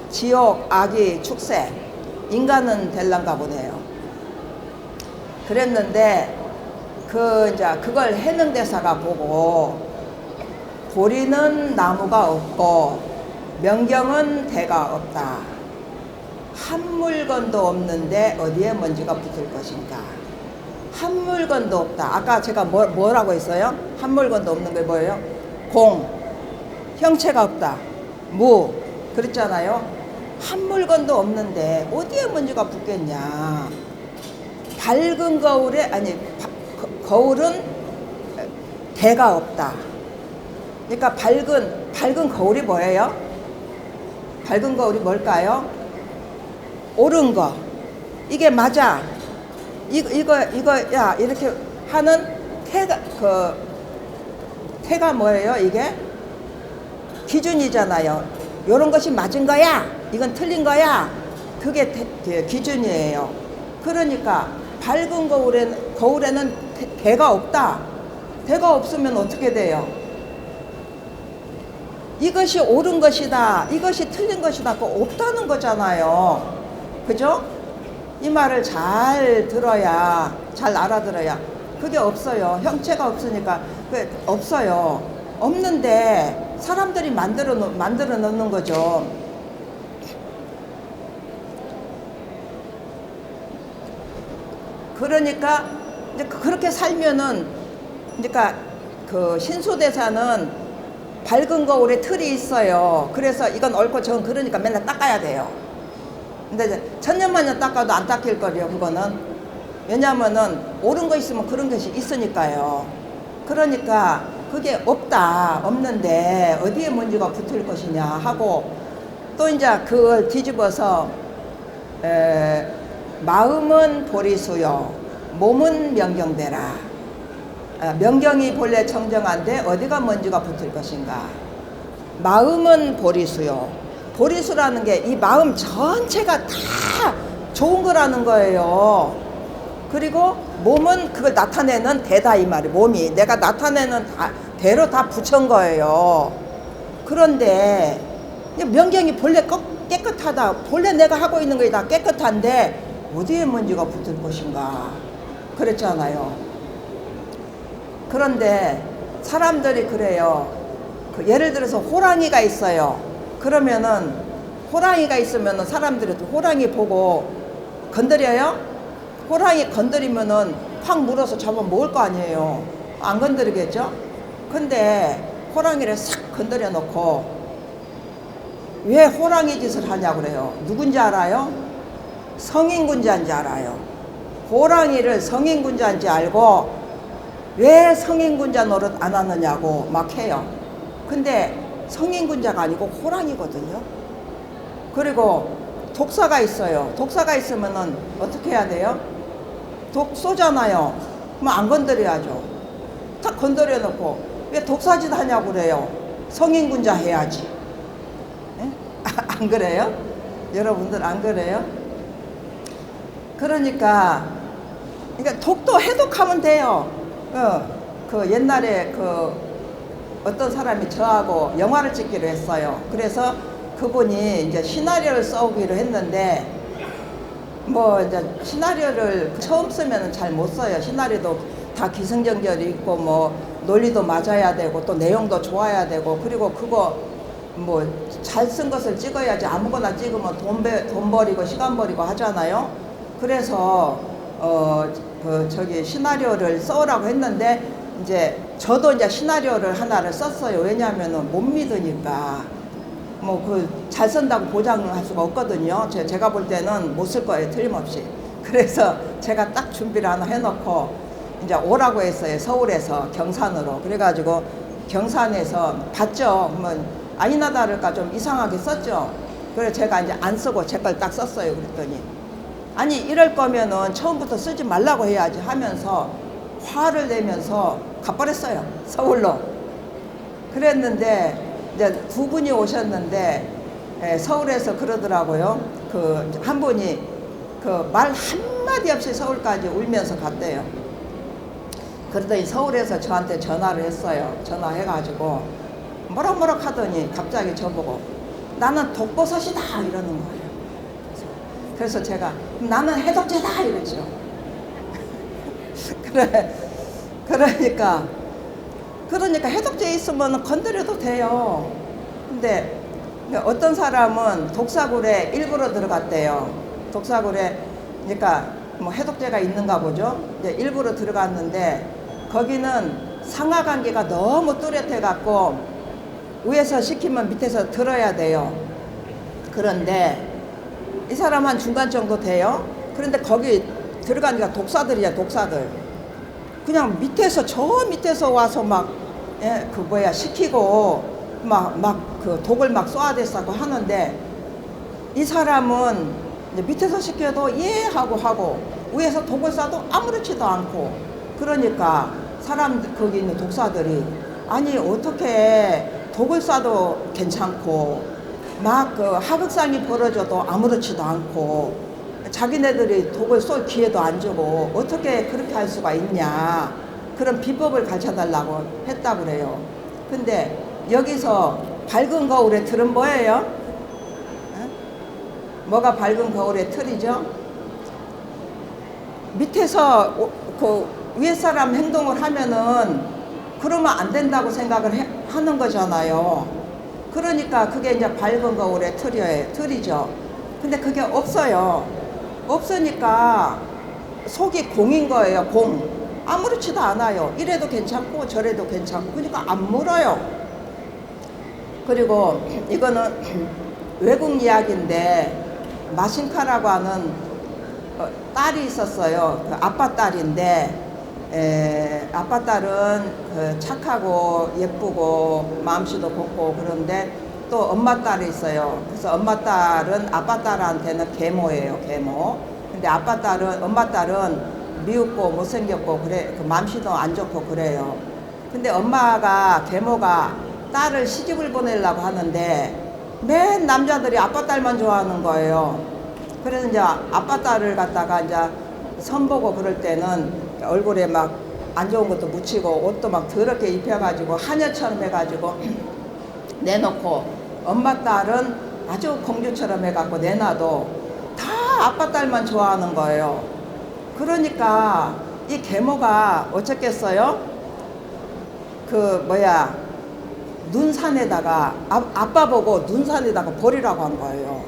지옥, 악이, 축생, 인간은 될란가 보네요. 그랬는데 그걸 해능대사가 보고 보리는 나무가 없고 명경은 대가 없다. 한 물건도 없는데 어디에 먼지가 붙을 것인가. 한 물건도 없다. 아까 제가 뭐라고 했어요? 한 물건도 없는 게 뭐예요? 공, 형체가 없다. 무, 그랬잖아요. 한 물건도 없는데 어디에 먼지가 붙겠냐. 밝은 거울에 거울은 대가 없다. 그러니까 밝은 거울이 뭐예요? 밝은 거울이 뭘까요? 옳은 거. 이게 맞아. 이거 야 이렇게 하는 태가 뭐예요? 이게 기준이잖아요. 이런 것이 맞은 거야, 이건 틀린 거야, 그게 기준이에요. 그러니까 밝은 거울에는 대가 없다. 대가 없으면 어떻게 돼요? 이것이 옳은 것이다, 이것이 틀린 것이다, 그거 없다는 거잖아요. 그죠? 이 말을 잘 들어야, 잘 알아들어야. 그게 없어요. 형체가 없으니까 그게 없어요. 없는데 사람들이 만들어 놓는 거죠. 그러니까 이제 그렇게 살면은, 그러니까 그 신수대사는 밝은 거울에 틀이 있어요. 그래서 이건 옳고 저건 그러니까 맨날 닦아야 돼요. 근데 이제 천년만년 닦아도 안 닦일 거예요, 그거는. 왜냐면은 옳은 거 있으면 그런 것이 있으니까요. 그러니까 그게 없는데 어디에 먼지가 붙을 것이냐 하고, 또 이제 그걸 뒤집어서 마음은 보리수요, 몸은 명경대라. 명경이 본래 청정한데 어디가 먼지가 붙을 것인가. 마음은 보리수요. 보리수라는 게 이 마음 전체가 다 좋은 거라는 거예요. 그리고 몸은 그걸 나타내는 대다, 이 말이. 몸이 내가 나타내는 대로 다 붙인 거예요. 그런데 명경이 본래 깨끗하다, 본래 내가 하고 있는 것이 다 깨끗한데 어디에 먼지가 붙을 것인가 그랬잖아요. 그런데 사람들이 그래요. 예를 들어서 호랑이가 있어요. 그러면은 호랑이가 있으면은 사람들이 호랑이 보고 건드려요? 호랑이 건드리면은 확 물어서 잡아 먹을 거 아니에요. 안 건드리겠죠? 근데 호랑이를 싹 건드려 놓고 왜 호랑이 짓을 하냐고 그래요. 누군지 알아요? 성인군자인지 알아요. 호랑이를 성인군자인지 알고 왜 성인군자 노릇 안 하느냐고 막 해요. 근데 성인군자가 아니고 호랑이거든요. 그리고 독사가 있어요. 독사가 있으면은 어떻게 해야 돼요? 독 쏘잖아요. 그럼 안 건드려야죠. 딱 건드려 놓고 왜 독사짓 하냐고 그래요. 성인군자 해야지. 에? 안 그래요? 여러분들 안 그래요? 그러니까 독도 해독하면 돼요. 그 옛날에 어떤 사람이 저하고 영화를 찍기로 했어요. 그래서 그분이 이제 시나리오를 써오기로 했는데, 뭐 이제 시나리오를 처음 쓰면은 잘 못 써요. 시나리오도 다 기승전결이 있고 뭐 논리도 맞아야 되고 또 내용도 좋아야 되고, 그리고 그거 뭐 잘 쓴 것을 찍어야지 아무거나 찍으면 돈 버리고 시간 버리고 하잖아요. 그래서 시나리오를 써오라고 했는데, 이제 저도 이제 시나리오를 하나를 썼어요. 왜냐하면은 못 믿으니까. 뭐 잘 쓴다고 보장할 수가 없거든요. 제가 볼 때는 못 쓸 거예요, 틀림없이. 그래서 제가 딱 준비를 하나 해놓고 이제 오라고 했어요. 서울에서 경산으로. 그래가지고 경산에서 봤죠. 그러면 아니나 다를까 좀 이상하게 썼죠. 그래서 제가 이제 안 쓰고 제 걸 딱 썼어요. 그랬더니 아니 이럴 거면은 처음부터 쓰지 말라고 해야지 하면서 화를 내면서 가버렸어요. 서울로. 그랬는데 이제 두 분이 오셨는데 서울에서 그러더라고요. 한 분이 말 한마디 없이 서울까지 울면서 갔대요. 그러더니 서울에서 저한테 전화를 했어요. 전화해가지고 뭐락뭐락 하더니 갑자기 저보고 나는 독버섯이다 이러는 거예요. 그래서 제가 나는 해독제다 이랬죠. 그러니까 해독제 있으면 건드려도 돼요. 근데 어떤 사람은 독사굴에 일부러 들어갔대요. 독사굴에 그러니까 뭐 해독제가 있는가 보죠. 이제 일부러 들어갔는데 거기는 상하관계가 너무 뚜렷해 갖고 위에서 시키면 밑에서 들어야 돼요. 그런데 이 사람 한 중간 정도 돼요. 그런데 거기 들어가니까 독사들이야, 독사들. 그냥 저 밑에서 와서 시키고 그 독을 막 쏘아댔다고 하는데, 이 사람은 이제 밑에서 시켜도 예 하고 위에서 독을 쏴도 아무렇지도 않고, 그러니까 거기 있는 독사들이 아니 어떻게 독을 쏴도 괜찮고 막 그 하극상이 벌어져도 아무렇지도 않고 자기네들이 독을 쏠 기회도 안 주고 어떻게 그렇게 할 수가 있냐 그런 비법을 가르쳐달라고 했다고 그래요. 근데 여기서 밝은 거울의 틀은 뭐예요? 뭐가 밝은 거울의 틀이죠? 밑에서 그 위에 사람 행동을 하면은 그러면 안 된다고 생각을 하는 거잖아요. 그러니까 그게 이제 밝은 거울의 틀이죠. 근데 그게 없어요. 없으니까 속이 공인 거예요. 공. 아무렇지도 않아요. 이래도 괜찮고 저래도 괜찮고 그러니까 안 물어요. 그리고 이거는 외국 이야기인데 마신카라고 하는 딸이 있었어요. 그 아빠 딸인데 아빠 딸은 그 착하고 예쁘고 마음씨도 곱고 그런데 또 엄마 딸이 있어요. 그래서 엄마 딸은 아빠 딸한테는 계모예요. 계모. 근데 엄마 딸은 미흡고 못생겼고 그래 그 마음씨도 안 좋고 그래요. 근데 계모가 딸을 시집을 보내려고 하는데 맨 남자들이 아빠 딸만 좋아하는 거예요. 그래서 이제 아빠 딸을 갖다가 이제 선보고 그럴 때는 얼굴에 막 안 좋은 것도 묻히고 옷도 막 더럽게 입혀가지고 하녀처럼 해가지고 내놓고 엄마 딸은 아주 공주처럼 해갖고 내놔도 다 아빠 딸만 좋아하는 거예요. 그러니까 이 계모가 어쩌겠어요? 눈산에다가 아빠 보고 눈산에다가 버리라고 한 거예요.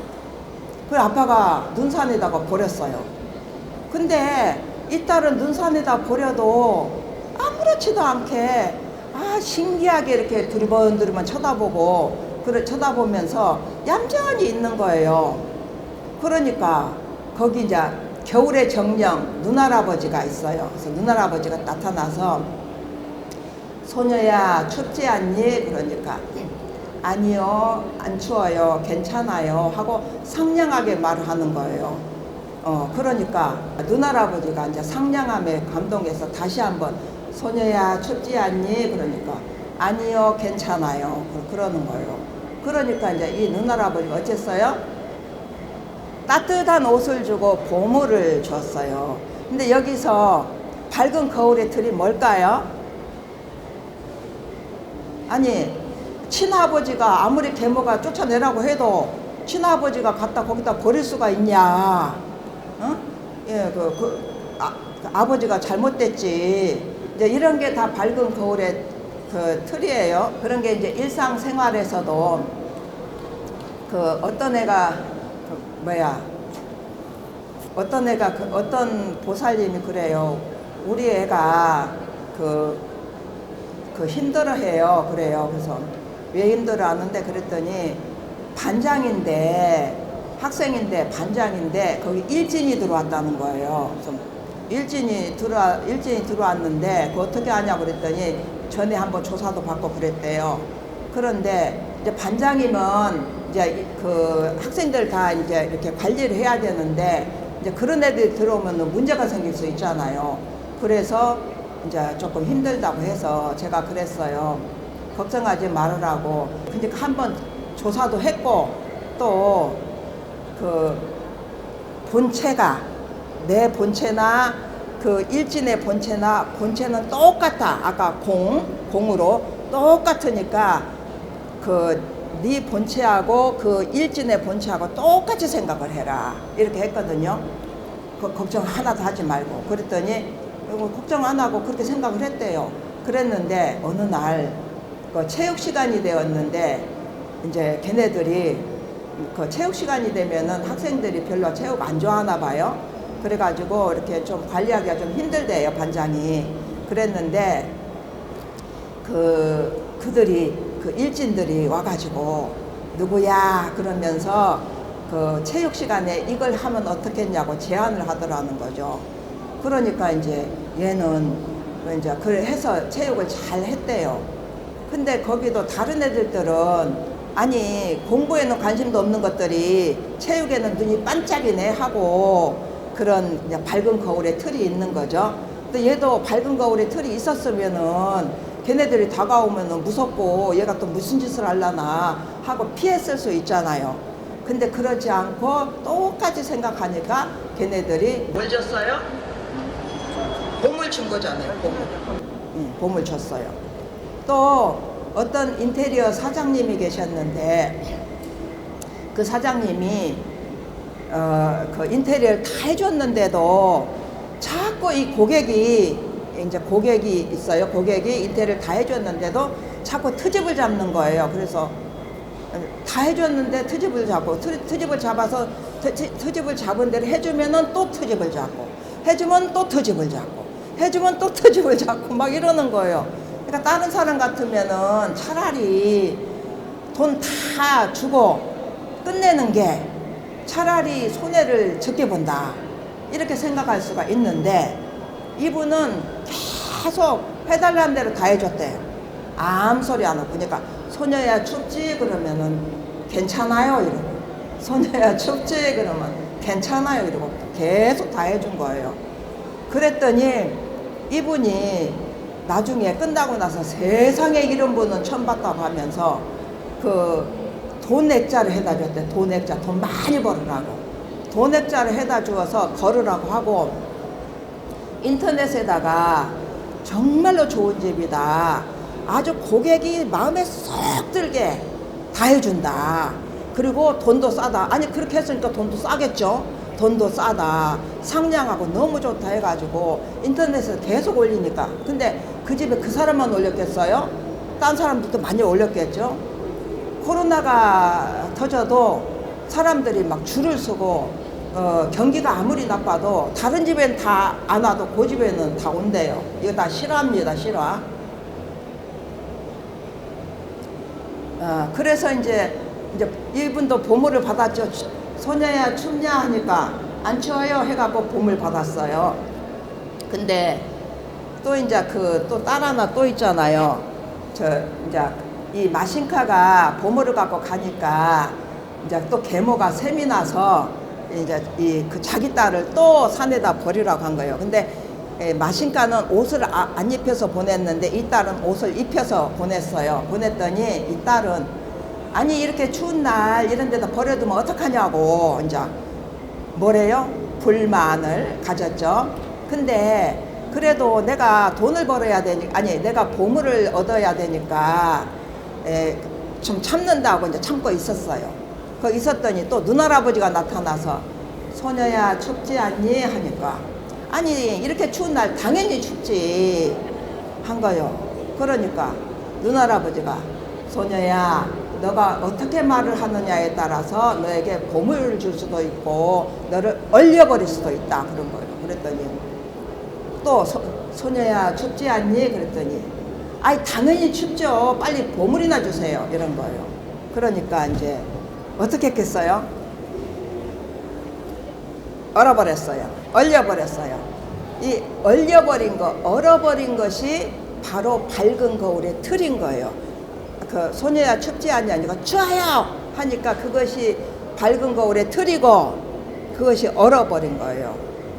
그래서 아빠가 눈산에다가 버렸어요. 근데 이 딸은 눈산에다 버려도 아무렇지도 않게 신기하게 이렇게 두리번두리번 쳐다보면서 얌전히 있는 거예요. 그러니까 거기 이제 겨울의 정령 눈할아버지가 있어요. 그래서 눈할아버지가 나타나서 소녀야 춥지 않니? 그러니까 아니요 안 추워요 괜찮아요 하고 상냥하게 말을 하는 거예요. 그러니까 눈할아버지가 이제 상냥함에 감동해서 다시 한번 소녀야 춥지 않니? 그러니까 아니요 괜찮아요 그러는 거예요. 그러니까 이제 이 눈할아버지가 어쨌어요? 따뜻한 옷을 주고 보물을 줬어요. 근데 여기서 밝은 거울의 틀이 뭘까요? 아니 친아버지가 아무리 계모가 쫓아내라고 해도 친아버지가 갖다 거기다 버릴 수가 있냐? 예, 아버지가 잘못됐지. 이제 이런 게 다 밝은 거울의 그 틀이에요. 그런 게 이제 일상생활에서도 어떤 애가 어떤 보살님이 그래요. 우리 애가 힘들어해요. 그래요. 그래서 왜 힘들어하는데 그랬더니 학생인데 반장인데 거기 일진이 들어왔다는 거예요. 그래서 일진이 들어왔는데 그거 어떻게 하냐고 그랬더니 전에 한번 조사도 받고 그랬대요. 그런데 이제 반장이면 이제 그 학생들 다 이제 이렇게 관리를 해야 되는데 이제 그런 애들이 들어오면 문제가 생길 수 있잖아요. 그래서 이제 조금 힘들다고 해서 제가 그랬어요. 걱정하지 말으라고. 근데 한번 조사도 했고 또 본체가 내 본체나 일진의 본체는 똑같아. 아까 공으로 똑같으니까 네 본체하고 일진의 본체하고 똑같이 생각을 해라. 이렇게 했거든요. 걱정 하나도 하지 말고. 그랬더니 걱정 안 하고 그렇게 생각을 했대요. 그랬는데 어느 날 체육 시간이 되었는데 이제 걔네들이 체육 시간이 되면은 학생들이 별로 체육 안 좋아하나 봐요. 그래가지고 이렇게 좀 관리하기가 좀 힘들대요, 반장이. 그랬는데 일진들이 와가지고 누구야 그러면서 체육 시간에 이걸 하면 어떻겠냐고 제안을 하더라는 거죠. 그러니까 이제 얘는 이제 해서 체육을 잘 했대요. 근데 거기도 다른 애들들은 아니 공부에는 관심도 없는 것들이 체육에는 눈이 반짝이네 하고 그런 이제 밝은 거울의 틀이 있는 거죠. 또 얘도 밝은 거울에 틀이 있었으면은 걔네들이 다가오면은 무섭고 얘가 또 무슨 짓을 하려나 하고 피했을 수 있잖아요. 근데 그러지 않고 똑같이 생각하니까 걔네들이 뭘 줬어요? 봄을 준 거잖아요. 봄을 줬어요. 또 어떤 인테리어 사장님이 계셨는데 그 사장님이 그 인테리어를 다 해줬는데도 자꾸 이 고객이 있어요. 고객이 인테리어를 다 해줬는데도 자꾸 트집을 잡는 거예요. 그래서 다 해줬는데 트집을 잡고 트집을 잡아서 트집을 잡은 대로 해주면은 또 트집을 잡고 해주면 또 트집을 잡고 해주면 또 트집을 잡고 막 이러는 거예요. 그러니까 다른 사람 같으면은 차라리 돈 다 주고 끝내는 게 차라리 손해를 적게 본다 이렇게 생각할 수가 있는데 이분은 계속 해달라는 대로 다 해줬대요. 아무 소리 안 하고. 그러니까 소녀야 춥지 그러면은 괜찮아요 이러고 소녀야 춥지 그러면 괜찮아요 이러고 계속 다 해준 거예요. 그랬더니 이분이 나중에 끝나고 나서 세상에 이런 분은 처음 봤다고 하면서 그 돈 액자를 해다 줬대. 돈 액자, 돈 많이 벌으라고 돈 액자를 해다 주어서 걸으라고 하고 인터넷에다가 정말로 좋은 집이다, 아주 고객이 마음에 쏙 들게 다 해준다, 그리고 돈도 싸다. 아니 그렇게 했으니까 돈도 싸겠죠. 돈도 싸다, 상냥하고 너무 좋다 해가지고 인터넷에서 계속 올리니까. 근데 그 집에 그 사람만 올렸겠어요? 딴 사람들도 많이 올렸겠죠. 코로나가 터져도 사람들이 막 줄을 서고 경기가 아무리 나빠도 다른 집엔 다 안 와도 그 집에는 다 온대요. 이거 다 실화입니다. 실화. 그래서 이제 이분도 보물을 받았죠. 소녀야 춥냐 하니까 안 추워요 해갖고 보물 받았어요. 근데 또 이제 또 딸 하나 또 있잖아요. 이제 이 마신카가 보물을 갖고 가니까 이제 또 계모가 셈이 나서 이제 그 자기 딸을 또 산에다 버리라고 한 거예요. 근데 마신카는 옷을 안 입혀서 보냈는데 이 딸은 옷을 입혀서 보냈어요. 보냈더니 이 딸은 아니 이렇게 추운 날 이런 데다 버려두면 어떡하냐고 이제 뭐래요? 불만을 가졌죠. 근데 그래도 내가 돈을 벌어야 되니까, 아니 내가 보물을 얻어야 되니까 좀 참는다고 이제 참고 있었어요. 그 있었더니 또 눈할아버지가 나타나서 소녀야 춥지 않니 하니까 아니 이렇게 추운 날 당연히 춥지 한 거요. 그러니까 눈할아버지가 소녀야 너가 어떻게 말을 하느냐에 따라서 너에게 보물을 줄 수도 있고 너를 얼려버릴 수도 있다 그런 거예요. 그랬더니 또 소녀야 춥지 않니 그랬더니 아이 당연히 춥죠. 빨리 보물이나 주세요 이런 거예요. 그러니까 이제 어떻게 했겠어요? 얼어버렸어요. 얼려버렸어요. 이 얼어버린 것이 바로 밝은 거울의 틀인 거예요. 그 소녀야 춥지 않냐 하니까 추워요 하니까 그것이 밝은 거울의 틀이고 그것이 얼어버린 거예요.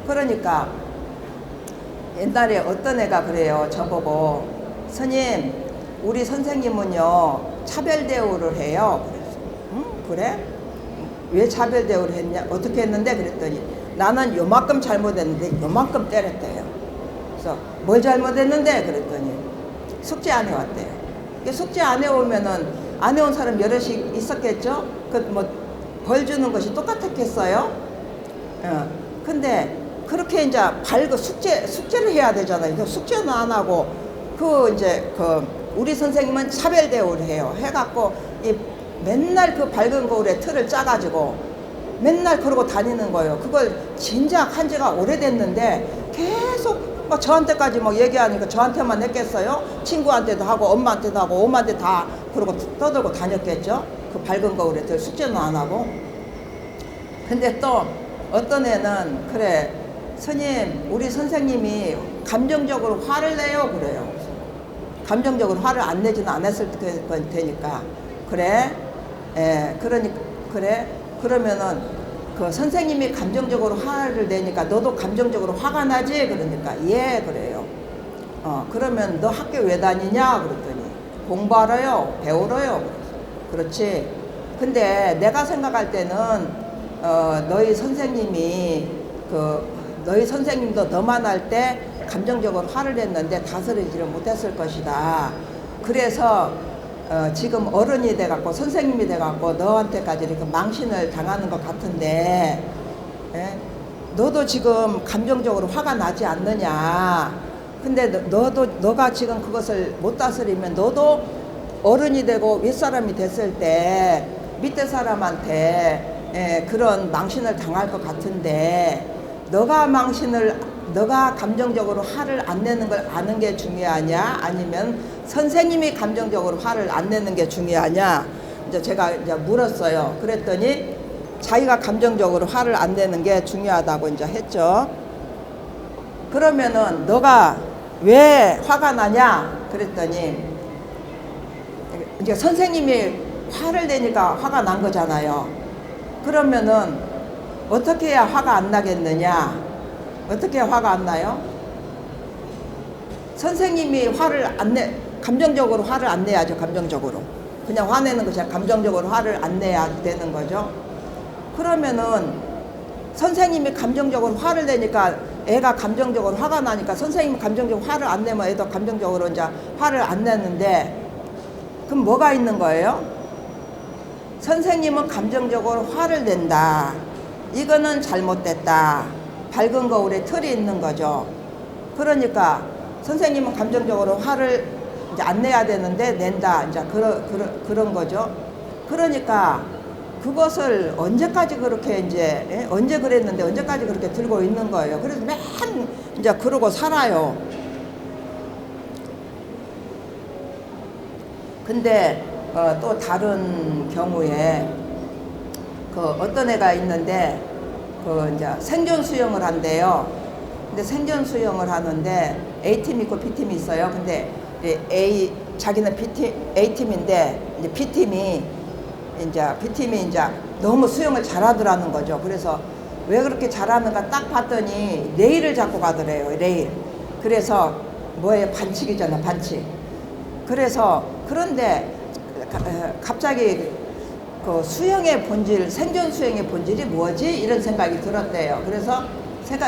그러니까 옛날에 어떤 애가 그래요. 저보고 스님 우리 선생님은요 차별 대우를 해요. 그래서 응? 그래? 왜 차별 대우를 했냐? 어떻게 했는데? 그랬더니 나는 요만큼 잘못했는데 요만큼 때렸대요. 그래서 뭘 잘못했는데? 그랬더니 숙제 안 해왔대요. 숙제 안 해오면은 안 해온 사람 여럿이 있었겠죠? 벌 주는 것이 똑같았겠어요? 근데 그렇게 이제 숙제를 해야 되잖아요. 숙제는 안 하고 우리 선생님은 차별 대우를 해요. 해갖고 맨날 그 밝은 거울에 틀을 짜가지고 맨날 그러고 다니는 거예요. 그걸 진작 한 지가 오래됐는데 계속 막 저한테까지 막 얘기하니까 저한테만 했겠어요? 친구한테도 하고 엄마한테도 하고 엄마한테 다 그러고 떠들고 다녔겠죠? 그 밝은 거울에 틀 숙제는 안 하고. 근데 또 어떤 애는 그래 스님 우리 선생님이 감정적으로 화를 내요 그래요. 감정적으로 화를 안 내지는 않았을 테니까 그래? 그러니까 그래? 그러면은 그 선생님이 감정적으로 화를 내니까 너도 감정적으로 화가 나지? 그러니까 예 그래요. 그러면 너 학교 왜 다니냐? 그랬더니 공부하러요, 배우러요. 그렇지. 근데 내가 생각할 때는 너희 선생님이 너희 선생님도 너만 할 때 감정적으로 화를 냈는데 다스리지를 못했을 것이다. 그래서 지금 어른이 돼갖고 선생님이 돼갖고 너한테까지 이렇게 망신을 당하는 것 같은데, 예? 너도 지금 감정적으로 화가 나지 않느냐. 근데 너가 지금 그것을 못 다스리면 너도 어른이 되고 윗사람이 됐을 때 밑에 사람한테 그런 망신을 당할 것 같은데, 너가 감정적으로 화를 안 내는 걸 아는 게 중요하냐, 아니면 선생님이 감정적으로 화를 안 내는 게 중요하냐. 이제 제가 이제 물었어요. 그랬더니 자기가 감정적으로 화를 안 내는 게 중요하다고 이제 했죠. 그러면은 너가 왜 화가 나냐? 그랬더니 이제 선생님이 화를 내니까 화가 난 거잖아요. 그러면은 어떻게 해야 화가 안 나겠느냐? 어떻게 해야 화가 안 나요? 선생님이 감정적으로 화를 안 내야죠. 감정적으로. 그냥 화내는 것이 아니라 감정적으로 화를 안 내야 되는 거죠. 그러면은 선생님이 감정적으로 화를 내니까 애가 감정적으로 화가 나니까 선생님이 감정적으로 화를 안 내면 애도 감정적으로 이제 화를 안 내는데, 그럼 뭐가 있는 거예요? 선생님은 감정적으로 화를 낸다. 이거는 잘못됐다. 밝은 거울에 틀이 있는 거죠. 그러니까 선생님은 감정적으로 화를 이제 안 내야 되는데 낸다. 이제 그런 거죠. 그러니까 그것을 언제까지 그렇게 이제 언제 그랬는데 언제까지 그렇게 들고 있는 거예요. 그래서 맨 이제 그러고 살아요. 근데 또 다른 경우에 어떤 애가 있는데 이제 생존 수영을 한대요. 근데 생존 수영을 하는데 A팀이 있고 B팀이 있어요. 근데 자기는 A팀인데 이제 B팀이 이제 너무 수영을 잘하더라는 거죠. 그래서 왜 그렇게 잘하는가 딱 봤더니 레일을 잡고 가더래요. 레일. 그래서 뭐예요? 반칙이잖아, 반칙. 그런데 갑자기 수영의 본질, 생존 수영의 본질이 뭐지? 이런 생각이 들었대요. 그래서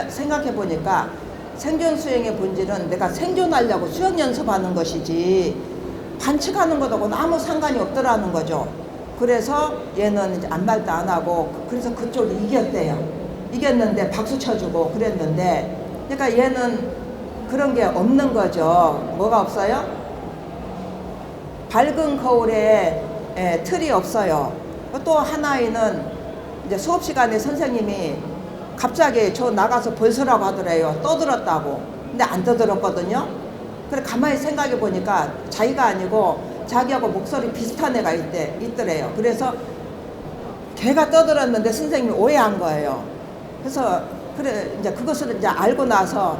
생각해 보니까 생존 수영의 본질은 내가 생존하려고 수영 연습하는 것이지 반칙하는 것하고는 아무 상관이 없더라는 거죠. 그래서 얘는 이제 아무 말도 안 하고, 그래서 그쪽이 이겼대요. 이겼는데 박수 쳐주고 그랬는데, 그러니까 얘는 그런 게 없는 거죠. 뭐가 없어요? 밝은 거울에 틀이 없어요. 또 하나에는 이제 수업 시간에 선생님이 갑자기 저 나가서 벌서라고 하더래요. 떠들었다고. 근데 안 떠들었거든요. 그래 가만히 생각해 보니까 자기가 아니고 자기하고 목소리 비슷한 애가 있더래요. 그래서 걔가 떠들었는데 선생님이 오해한 거예요. 그래서 이제 그것을 이제 알고 나서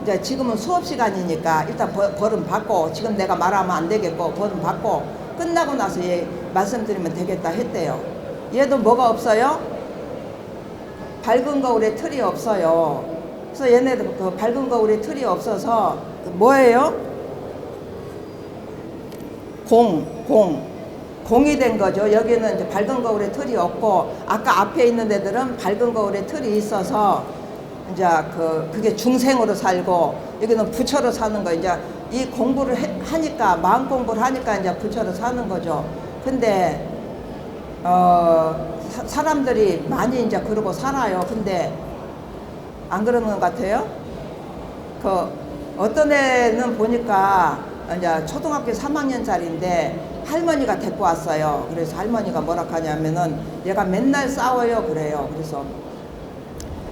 이제 지금은 수업 시간이니까 일단 벌은 받고, 지금 내가 말하면 안 되겠고 벌은 받고 끝나고 나서 얘 말씀드리면 되겠다 했대요. 얘도 뭐가 없어요? 밝은 거울에 틀이 없어요. 그래서 얘네들 밝은 거울에 틀이 없어서 뭐예요? 공이 된 거죠. 여기는 이제 밝은 거울에 틀이 없고, 아까 앞에 있는 애들은 밝은 거울에 틀이 있어서 이제 그게 중생으로 살고, 여기는 부처로 사는 거. 이제 이 공부를 하니까, 마음 공부를 하니까 이제 부처로 사는 거죠. 근데 사람들이 많이 이제 그러고 살아요. 근데 안 그러는 것 같아요. 어떤 애는 보니까 이제 초등학교 3학년짜리인데 할머니가 데리고 왔어요. 그래서 할머니가 뭐라 하냐면은 얘가 맨날 싸워요 그래요. 그래서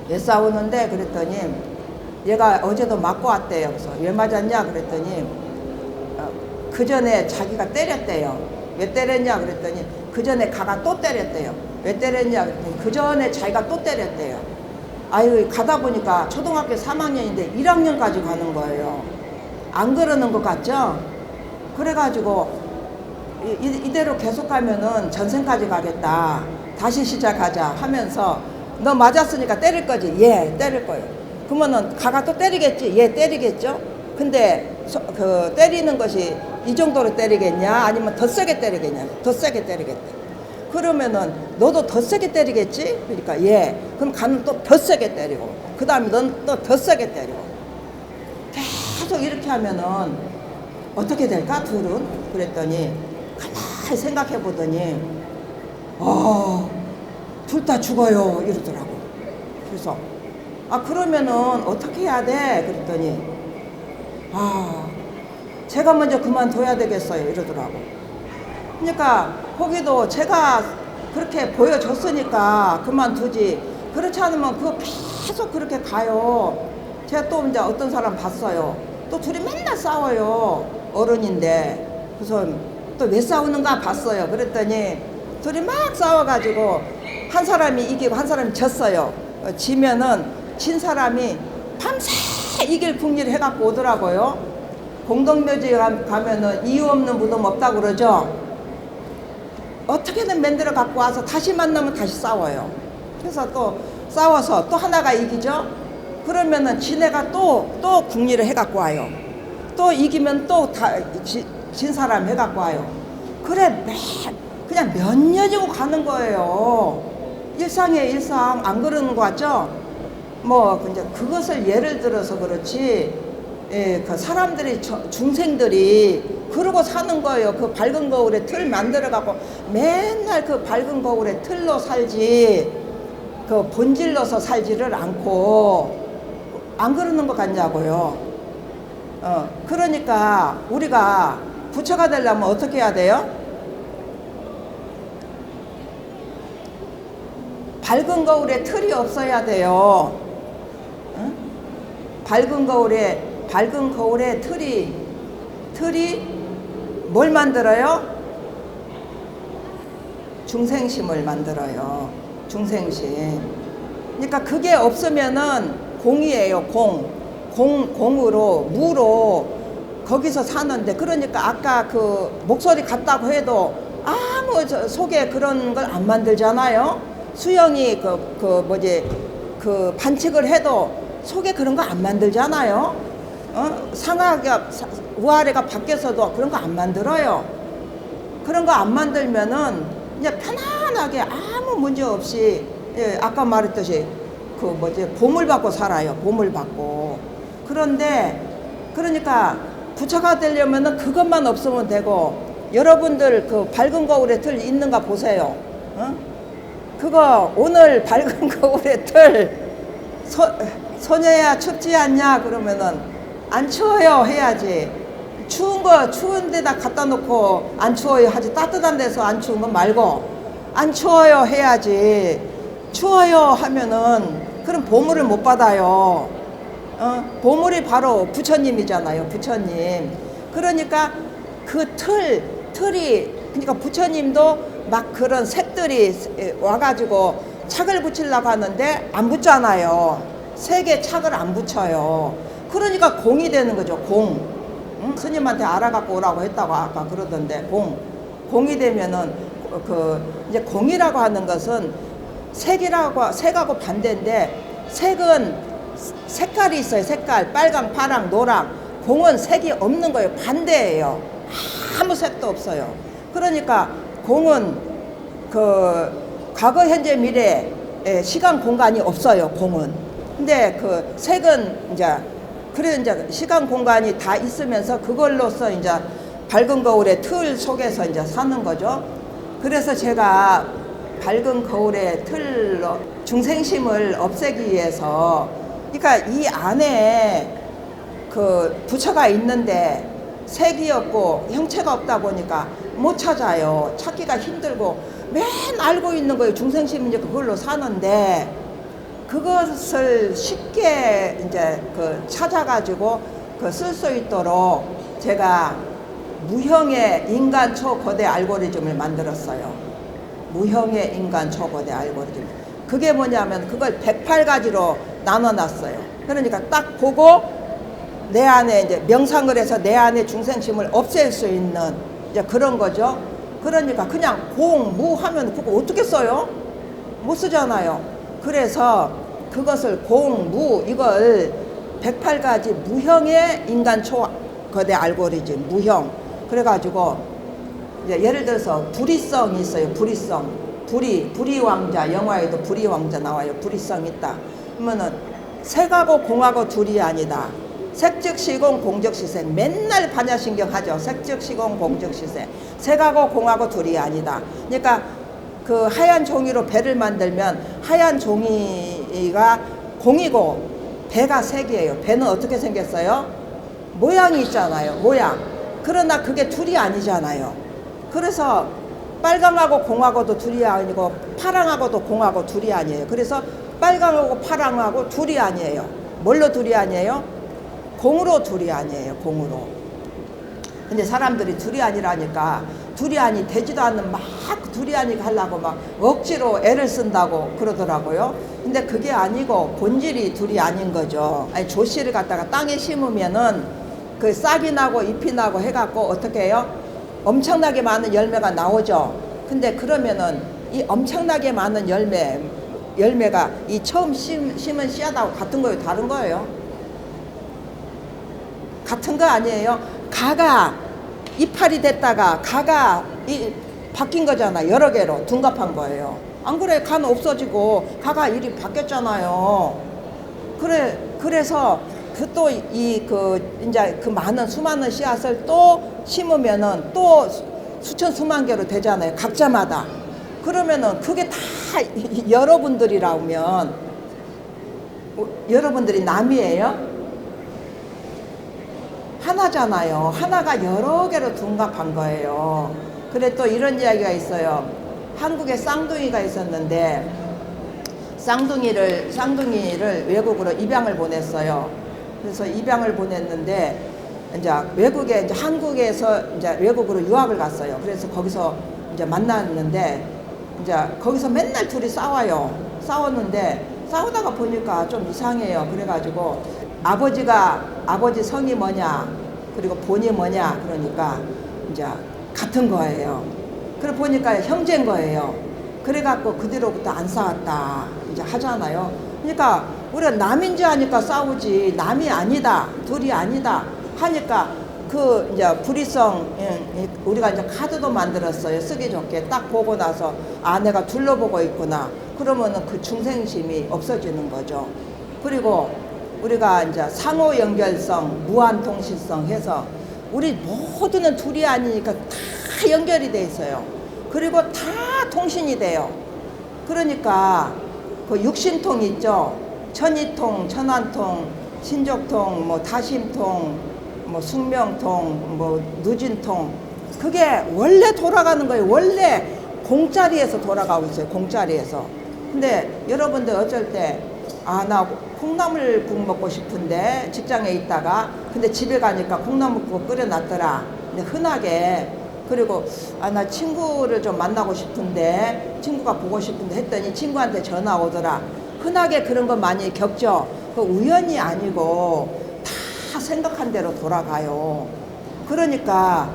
왜 싸우는데 그랬더니 얘가 어제도 맞고 왔대요. 그래서 왜 맞았냐 그랬더니 그 전에 자기가 때렸대요. 왜 때렸냐 그랬더니 그 전에 가가 또 때렸대요. 왜 때렸냐 그랬더니 그 전에 자기가 또 때렸대요. 아유, 가다 보니까 초등학교 3학년인데 1학년까지 가는 거예요. 안 그러는 것 같죠? 그래가지고 이대로 계속 가면은 전생까지 가겠다, 다시 시작하자 하면서 너 맞았으니까 때릴 거지? 예, 때릴 거예요. 그러면은 가가 또 때리겠지? 예, 때리겠죠? 근데 때리는 것이 이 정도로 때리겠냐? 아니면 더 세게 때리겠냐? 더 세게 때리겠다. 그러면은 너도 더 세게 때리겠지? 그러니까 예. 그럼 가는 또 더 세게 때리고 그 다음에 넌 또 더 세게 때리고 계속 이렇게 하면은 어떻게 될까? 둘은? 그랬더니 가만히 생각해 보더니 둘 다 죽어요 이러더라고. 그래서 그러면은 어떻게 해야 돼? 그랬더니 제가 먼저 그만둬야 되겠어요 이러더라고. 그러니까 거기도 제가 그렇게 보여줬으니까 그만두지, 그렇지 않으면 그거 계속 그렇게 가요. 제가 또 이제 어떤 사람 봤어요. 또 둘이 맨날 싸워요. 어른인데. 그래서 또 왜 싸우는가 봤어요. 그랬더니 둘이 막 싸워가지고 한 사람이 이기고 한 사람이 졌어요. 지면은 진 사람이 밤새 이길 풍리를 해갖고 오더라고요. 공동묘지에 가면은 이유 없는 무덤 없다고 그러죠. 어떻게든 만들어 갖고 와서 다시 만나면 다시 싸워요. 그래서 또 싸워서 또 하나가 이기죠. 그러면은 지네가 또 국리를 해갖고 와요. 또 이기면 또 진 사람 해갖고 와요. 그래 그냥 몇 년이고 가는 거예요. 일상의 일상. 안 그러는 거 같죠? 뭐 이제 그것을 예를 들어서 그렇지, 예, 그 사람들이 중생들이 그러고 사는 거예요. 그 밝은 거울에 틀 만들어 갖고 맨날 그 밝은 거울에 틀로 살지, 그 본질로서 살지를 않고. 안 그러는 것 같냐고요. 그러니까 우리가 부처가 되려면 어떻게 해야 돼요? 밝은 거울에 틀이 없어야 돼요. 응? 밝은 거울에 틀이 뭘 만들어요? 중생심을 만들어요. 중생심. 그러니까 그게 없으면은 공이에요. 공으로 무로 거기서 사는데, 그러니까 아까 그 목소리 같다고 해도 아무 속에 그런 걸 안 만들잖아요. 수영이 그 반칙을 해도 속에 그런 거 안 만들잖아요. 상하가 우아래가 밖에서도 그런 거 안 만들어요. 그런 거 안 만들면은 그냥 편안하게 아무 문제 없이, 예, 아까 말했듯이 보물 받고 살아요. 보물 받고. 그러니까 부처가 되려면은 그것만 없으면 되고, 여러분들 그 밝은 거울에 틀 있는가 보세요. 그거 오늘 밝은 거울에 틀 소녀야 춥지 않냐 그러면은 안 추워요 해야지. 추운 데다 갖다 놓고 안 추워요 하지. 따뜻한 데서 안 추운 거 말고 안 추워요 해야지. 추워요 하면은 그럼 보물을 못 받아요. 보물이 바로 부처님이잖아요. 부처님. 그러니까 그 틀이, 그러니까 부처님도 막 그런 색들이 와가지고 착을 붙이려고 하는데 안 붙잖아요. 색에 착을 안 붙여요. 그러니까 공이 되는 거죠. 공. 응? 스님한테 알아갖고 오라고 했다고 아까 그러던데, 공이 되면은 이제 공이라고 하는 것은 색하고 반대인데, 색은 색깔이 있어요. 색깔 빨강, 파랑, 노랑. 공은 색이 없는 거예요. 반대예요. 아무 색도 없어요. 그러니까 공은 과거, 현재, 미래 시간 공간이 없어요. 공은. 근데 그 색은 이제 시간 공간이 다 있으면서 그걸로서 이제 밝은 거울의 틀 속에서 이제 사는 거죠. 그래서 제가 밝은 거울의 틀로 중생심을 없애기 위해서, 그러니까 이 안에 그 부처가 있는데 색이 없고 형체가 없다 보니까 못 찾아요. 찾기가 힘들고 맨 알고 있는 거예요. 중생심은 이제 그걸로 사는데, 그것을 쉽게 이제 찾아가지고 쓸 수 있도록 제가 무형의 인간 초거대 알고리즘을 만들었어요. 무형의 인간 초거대 알고리즘. 그게 뭐냐면 그걸 108가지로 나눠놨어요. 그러니까 딱 보고 내 안에 이제 명상을 해서 내 안에 중생심을 없앨 수 있는 이제 그런 거죠. 그러니까 그냥 공, 무 하면 그거 어떻게 써요? 못 쓰잖아요. 그래서 그것을 공, 무 이걸 108가지 무형의 인간 초거대 알고리즘 무형. 그래가지고 이제 예를 들어서 불이성이 있어요. 불이성. 불이 왕자, 영화에도 불이 왕자 나와요. 불이성 있다. 그러면은 색하고 공하고 둘이 아니다. 색즉시공 공즉시색. 맨날 반야신경 하죠. 색즉시공 공즉시색. 색하고 공하고 둘이 아니다. 그러니까 그 하얀 종이로 배를 만들면 하얀 종이가 공이고 배가 색이에요. 배는 어떻게 생겼어요? 모양이 있잖아요. 모양. 그러나 그게 둘이 아니잖아요. 그래서 빨강하고 공하고도 둘이 아니고 파랑하고도 공하고 둘이 아니에요. 그래서 빨강하고 파랑하고 둘이 아니에요. 뭘로 둘이 아니에요? 공으로 둘이 아니에요. 공으로. 근데 사람들이 둘이 아니라니까 둘이 아니 되지도 않는 막 둘이 아니가 하려고 막 억지로 애를 쓴다고 그러더라고요. 근데 그게 아니고 본질이 둘이 아닌 거죠. 아니 조씨를 갖다가 땅에 심으면은 그 싹이 나고 잎이 나고 해갖고 어떻게 해요? 엄청나게 많은 열매가 나오죠. 근데 그러면은 이 엄청나게 많은 열매가 이 처음 심은 씨앗하고 같은 거예요? 다른 거예요? 같은 거 아니에요? 가가 이파리 됐다가 가가 바뀐 거잖아. 여러 개로 둔갑한 거예요. 안 그래? 가는 없어지고 가가 일이 바뀌었잖아요. 그래서 이제 그 많은 수많은 씨앗을 또 심으면은 또 수천 수만 개로 되잖아요. 각자마다. 그러면은 그게 다 여러분들이라면 여러분들이 남이에요? 하나잖아요. 하나가 여러 개로 둔갑한 거예요. 그래 또 이런 이야기가 있어요. 한국에 쌍둥이가 있었는데 쌍둥이를 외국으로 입양을 보냈어요. 그래서 입양을 보냈는데 이제 외국에 이제 한국에서 이제 외국으로 유학을 갔어요. 그래서 거기서 이제 만났는데 이제 거기서 맨날 둘이 싸워요. 싸웠는데 싸우다가 보니까 좀 이상해요. 그래가지고 아버지 성이 뭐냐 그리고 본이 뭐냐 그러니까 이제 같은 거예요. 그래 보니까 형제인 거예요. 그래갖고 그 뒤로부터 안 싸웠다 이제 하잖아요. 그러니까 우리가 남인지 하니까 싸우지 남이 아니다 둘이 아니다 하니까 그 이제 불이성 우리가 이제 카드도 만들었어요. 쓰기 좋게 딱 보고 나서 아 내가 둘러보고 있구나 그러면은 그 중생심이 없어지는 거죠. 그리고 우리가 이제 상호 연결성, 무한 통신성 해서 우리 모두는 둘이 아니니까 다 연결이 돼 있어요. 그리고 다 통신이 돼요. 그러니까 그 육신통 있죠. 천이통, 천안통, 신족통, 뭐 다심통, 뭐 숙명통, 뭐 누진통 그게 원래 돌아가는 거예요. 원래 공짜리에서 돌아가고 있어요. 공짜리에서. 근데 여러분들 어쩔 때 아 나 콩나물국 먹고 싶은데 직장에 있다가 근데 집에 가니까 콩나물국 끓여놨더라. 근데 흔하게 그리고 아 나 친구를 좀 만나고 싶은데 친구가 보고 싶은데 했더니 친구한테 전화 오더라. 흔하게 그런 거 많이 겪죠. 그 우연이 아니고 다 생각한 대로 돌아가요. 그러니까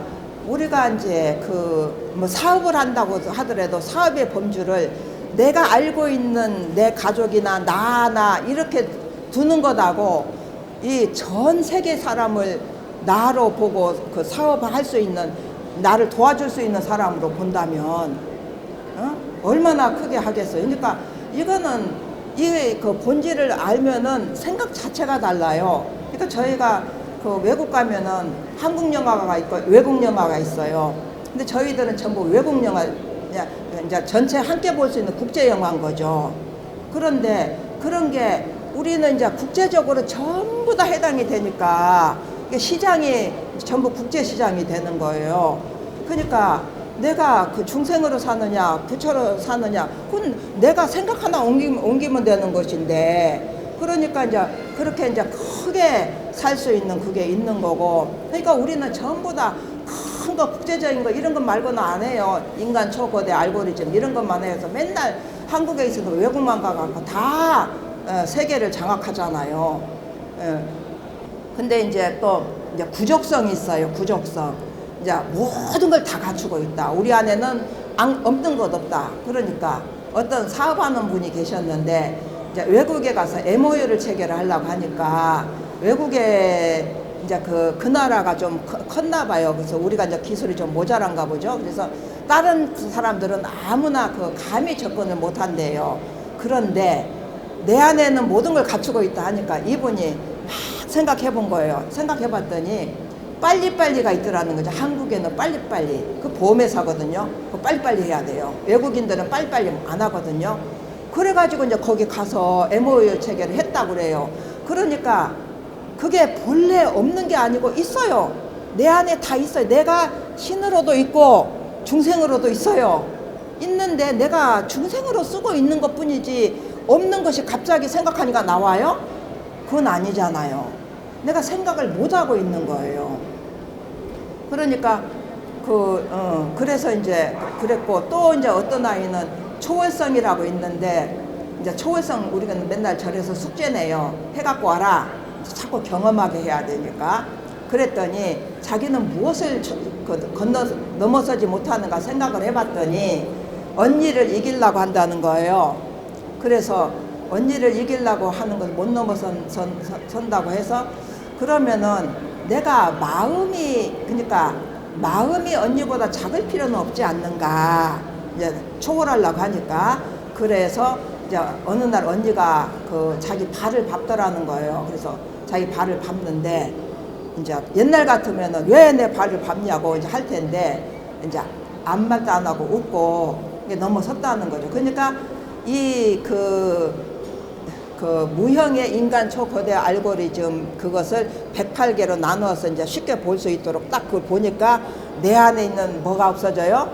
우리가 이제 그 뭐 사업을 한다고 하더라도 사업의 범주를 내가 알고 있는 내 가족이나 나나 이렇게 두는 것하고 이 전 세계 사람을 나로 보고 그 사업을 할 수 있는 나를 도와줄 수 있는 사람으로 본다면 얼마나 크게 하겠어요. 그러니까 이거는 이 그 본질을 알면은 생각 자체가 달라요. 그러니까 저희가 그 외국 가면은 한국 영화가 있고 외국 영화가 있어요. 근데 저희들은 전부 외국 영화 이제 전체 함께 볼 수 있는 국제 영화인 거죠. 그런데 그런 게 우리는 이제 국제적으로 전부 다 해당이 되니까 시장이 전부 국제 시장이 되는 거예요. 그러니까 내가 그 중생으로 사느냐 부처로 사느냐 그건 내가 생각 하나 옮기면 되는 것인데 그러니까 이제 그렇게 이제 크게 살 수 있는 그게 있는 거고 그러니까 우리는 전부 다 큰 거 국제적인 거 이런 것 말고는 안 해요. 인간 초거대 알고리즘 이런 것만 해서 맨날 한국에 있어도 외국만 가갖고 다 세계를 장악하잖아요. 근데 이제 또 이제 구족성이 있어요. 구족성. 이제 모든 걸 다 갖추고 있다. 우리 안에는 없는 것 없다. 그러니까 어떤 사업하는 분이 계셨는데 이제 외국에 가서 MOU를 체결하려고 하니까 외국에 이제 그 나라가 좀 컸나 봐요. 그래서 우리가 이제 기술이 좀 모자란가 보죠. 그래서 다른 사람들은 아무나 그 감히 접근을 못 한대요. 그런데 내 안에는 모든 걸 갖추고 있다 하니까 이분이 막 생각해 본 거예요. 생각해 봤더니 빨리빨리가 있더라는 거죠. 한국에는 빨리빨리. 그 보험회사거든요. 그 빨리빨리 해야 돼요. 외국인들은 빨리빨리 안 하거든요. 그래가지고 이제 거기 가서 MOU 체결을 했다고 그래요. 그러니까 그게 본래 없는 게 아니고 있어요. 내 안에 다 있어요. 내가 신으로도 있고 중생으로도 있어요. 있는데 내가 중생으로 쓰고 있는 것 뿐이지 없는 것이 갑자기 생각하니까 나와요? 그건 아니잖아요. 내가 생각을 못 하고 있는 거예요. 그러니까 그래서 이제 그랬고 또 이제 어떤 아이는 초월성이라고 있는데 이제 초월성 우리가 맨날 절에서 숙제 내요. 해갖고 와라. 자꾸 경험하게 해야 되니까. 그랬더니 자기는 무엇을 넘어서지 못하는가 생각을 해봤더니 언니를 이기려고 한다는 거예요. 그래서 언니를 이기려고 하는 건 못 넘어선다고 해서 그러면은 내가 그러니까 마음이 언니보다 작을 필요는 없지 않는가 이제 초월하려고 하니까 그래서 이제 어느 날 언니가 자기 발을 밟더라는 거예요. 그래서 자기 발을 밟는데 이제 옛날 같으면은 왜 내 발을 밟냐고 이제 할 텐데 이제 아무 말도 안 하고 웃고 이게 넘어섰다는 거죠. 그러니까 무형의 인간 초거대 알고리즘 그것을 108개로 나누어서 이제 쉽게 볼 수 있도록 딱 그걸 보니까 내 안에 있는 뭐가 없어져요?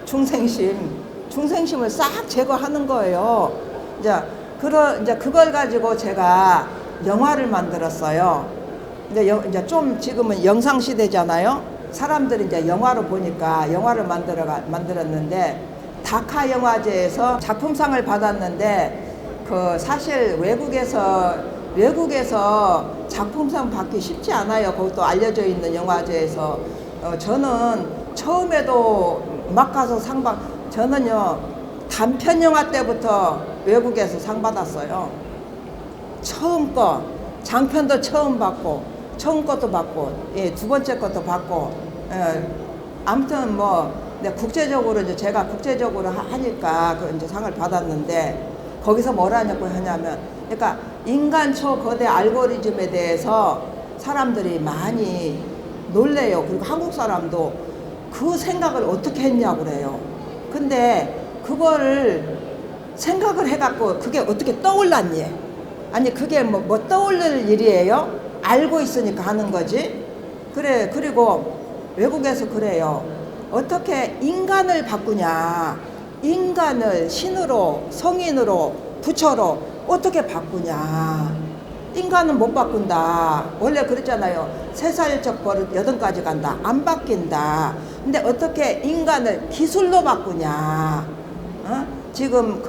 중생심을 싹 제거하는 거예요. 이제 그걸 가지고 제가 영화를 만들었어요. 이제 좀 지금은 영상 시대잖아요. 사람들이 이제 영화로 보니까 영화를 만들었는데 다카 영화제에서 작품상을 받았는데 사실 외국에서 작품상 받기 쉽지 않아요. 그것도 알려져 있는 영화제에서. 저는 처음에도 막 가서 저는요 단편 영화 때부터 외국에서 상 받았어요. 처음 거 장편도 처음 받고 처음 것도 받고 두 번째 것도 받고 아무튼 국제적으로 이제 제가 국제적으로 하니까 이제 상을 받았는데 거기서 뭐라냐고 하냐면 그러니까 인간 초거대 알고리즘에 대해서 사람들이 많이 놀래요. 그리고 한국 사람도 그 생각을 어떻게 했냐고 그래요. 근데 그거를 생각을 해갖고 그게 어떻게 떠올랐니? 아니 그게 뭐 떠올릴 일이에요? 알고 있으니까 하는 거지. 그래. 그리고 외국에서 그래요. 어떻게 인간을 바꾸냐? 인간을 신으로, 성인으로, 부처로 어떻게 바꾸냐? 인간은 못 바꾼다. 원래 그랬잖아요. 3살적 버릇 8가지 간다. 안 바뀐다. 근데 어떻게 인간을 기술로 바꾸냐? 지금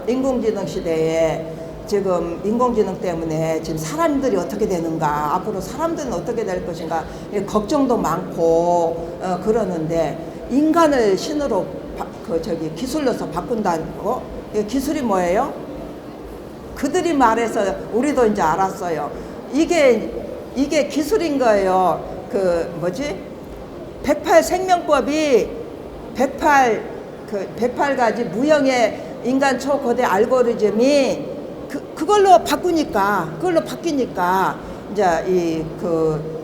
인공지능 시대에 지금 인공지능 때문에 지금 사람들이 어떻게 되는가, 앞으로 사람들은 어떻게 될 것인가 걱정도 많고 그러는데 인간을 신으로 기술로서 바꾼다는 거. 기술이 뭐예요? 그들이 말해서 우리도 이제 알았어요. 이게 기술인 거예요. 108 생명법이 108가지 무형의 인간 초거대 알고리즘이 그걸로 바뀌니까 이제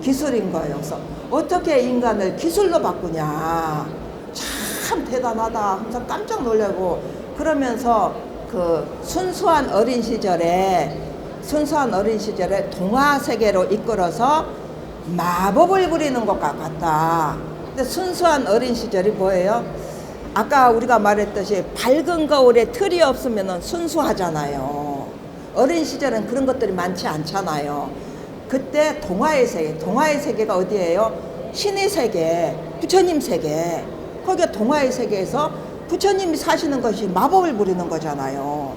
기술인 거예요. 그래서 어떻게 인간을 기술로 바꾸냐. 참 대단하다. 항상 깜짝 놀라고 그러면서 순수한 어린 시절에 동화 세계로 이끌어서 마법을 부리는 것 같다. 근데 순수한 어린 시절이 뭐예요? 아까 우리가 말했듯이 밝은 거울에 틀이 없으면 순수하잖아요. 어린 시절은 그런 것들이 많지 않잖아요. 그때 동화의 세계가 어디예요? 신의 세계, 부처님 세계. 거기가 동화의 세계에서 부처님이 사시는 것이 마법을 부리는 거잖아요.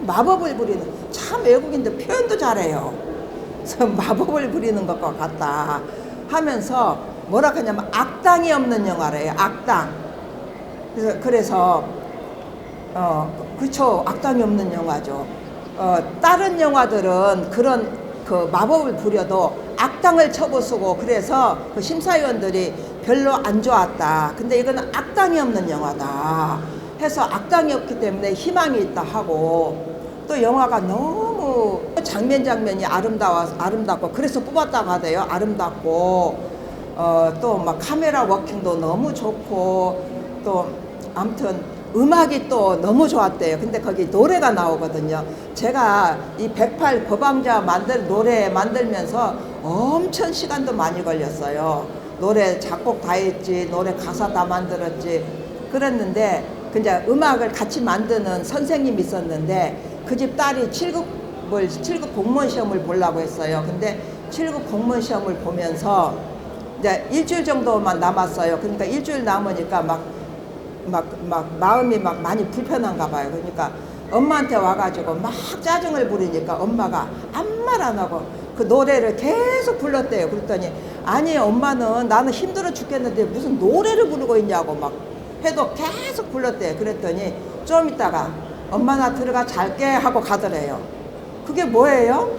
마법을 부리는, 참 외국인들 표현도 잘해요. 그래서 마법을 부리는 것과 같다 하면서 뭐라 하냐면 악당이 없는 영화래요. 악당. 그래서 그쵸. 악당이 없는 영화죠. 다른 영화들은 그런 그 마법을 부려도 악당을 쳐부수고 그래서 그 심사위원들이 별로 안 좋았다. 근데 이거는 악당이 없는 영화다 해서 악당이 없기 때문에 희망이 있다 하고, 또 영화가 너무 장면이 아름답고 그래서 뽑았다고 하대요. 아름답고 또 막 카메라 워킹도 너무 좋고 또 아무튼 음악이 또 너무 좋았대요. 근데 거기 노래가 나오거든요. 제가 이 108 법왕자 노래 만들면서 엄청 시간도 많이 걸렸어요. 노래 작곡 다 했지, 노래 가사 다 만들었지. 그랬는데 이제 음악을 같이 만드는 선생님이 있었는데 그 집 딸이 7급 공무원 시험을 보려고 했어요. 근데 7급 공무원 시험을 보면서 이제 일주일 정도만 남았어요. 그러니까 일주일 남으니까 막 마음이 막 많이 불편한가 봐요. 그러니까 엄마한테 와가지고 막 짜증을 부리니까 엄마가 아무 말 안 하고 그 노래를 계속 불렀대요. 그랬더니 아니 엄마는 나는 힘들어 죽겠는데 무슨 노래를 부르고 있냐고 막 해도 계속 불렀대요. 그랬더니 좀 있다가 엄마 나 들어가 잘게 하고 가더래요. 그게 뭐예요?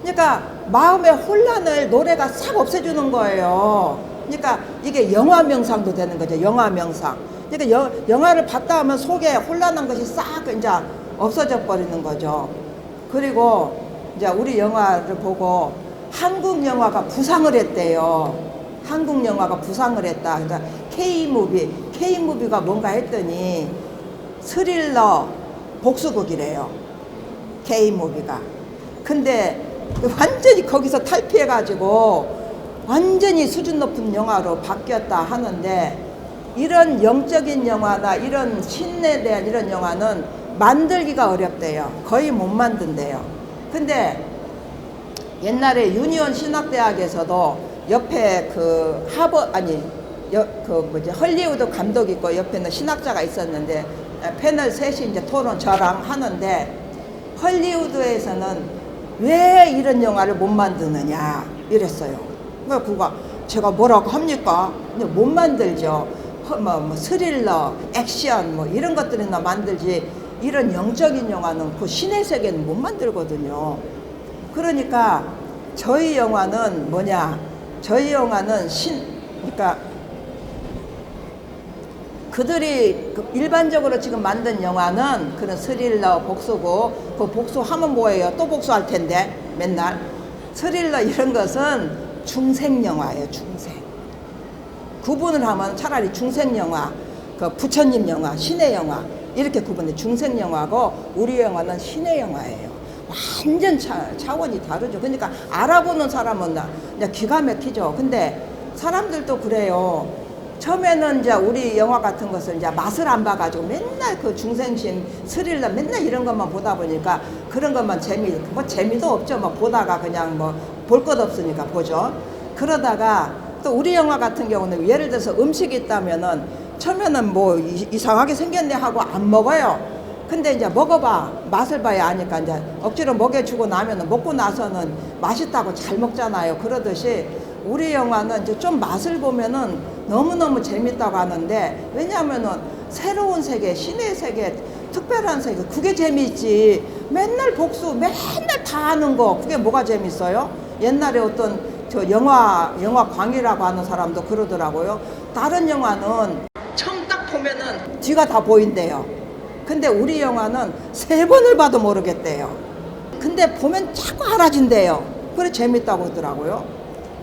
그러니까 마음의 혼란을 노래가 싹 없애주는 거예요. 그러니까 이게 영화 명상도 되는 거죠. 영화 명상. 그러니까 영화를 봤다 하면 속에 혼란한 것이 싹 이제 없어져 버리는 거죠. 그리고 이제 우리 영화를 보고 한국 영화가 부상을 했대요. 한국 영화가 부상을 했다. 그러니까 K무비가 뭔가 했더니 스릴러 복수극이래요. K무비가. 근데 완전히 거기서 탈피해가지고 완전히 수준 높은 영화로 바뀌었다 하는데, 이런 영적인 영화나 이런 신에 대한 이런 영화는 만들기가 어렵대요. 거의 못 만든대요. 근데 옛날에 유니온 신학대학에서도 옆에 그 헐리우드 감독 있고 옆에는 신학자가 있었는데 패널 셋이 이제 토론 저랑 하는데, 헐리우드에서는 왜 이런 영화를 못 만드느냐 이랬어요. 그거 제가 뭐라고 합니까? 근데 못 만들죠. 뭐 스릴러, 액션 뭐 이런 것들이나 만들지 이런 영적인 영화는 그 신의 세계는 못 만들거든요. 그러니까 저희 영화는 뭐냐? 저희 영화는 그러니까 그들이 일반적으로 지금 만든 영화는 그런 스릴러, 복수고, 그 복수하면 뭐예요? 또 복수할 텐데 맨날. 스릴러 이런 것은 중생 영화예요. 중생. 구분을 하면 차라리 중생 영화, 그 부처님 영화, 신의 영화 이렇게 구분해. 중생 영화고 우리 영화는 신의 영화예요. 완전 차원이 다르죠. 그러니까 알아보는 사람은 그냥 기가 막히죠. 근데 사람들도 그래요. 처음에는 이제 우리 영화 같은 것을 이제 맛을 안 봐가지고 맨날 그 중생신 스릴러 맨날 이런 것만 보다 보니까 그런 것만 재미도 없죠. 뭐 보다가 그냥 뭐 볼 것 없으니까 보죠. 그러다가 또 우리 영화 같은 경우는 예를 들어서 음식이 있다면은 처음에는 뭐 이상하게 생겼네 하고 안 먹어요. 근데 이제 먹어봐, 맛을 봐야 아니까 이제 억지로 먹여주고 나면은 먹고 나서는 맛있다고 잘 먹잖아요. 그러듯이 우리 영화는 이제 좀 맛을 보면은 너무너무 재밌다고 하는데, 왜냐하면은 새로운 세계, 신의 세계, 특별한 세계, 그게 재미있지. 맨날 복수, 맨날 다 하는 거, 그게 뭐가 재밌어요? 옛날에 어떤 저 영화 광이라고 하는 사람도 그러더라고요. 다른 영화는 처음 딱 보면은 뒤가 다 보인대요. 근데 우리 영화는 3번을 봐도 모르겠대요. 근데 보면 자꾸 알아진대요. 그래 재밌다고 하더라고요.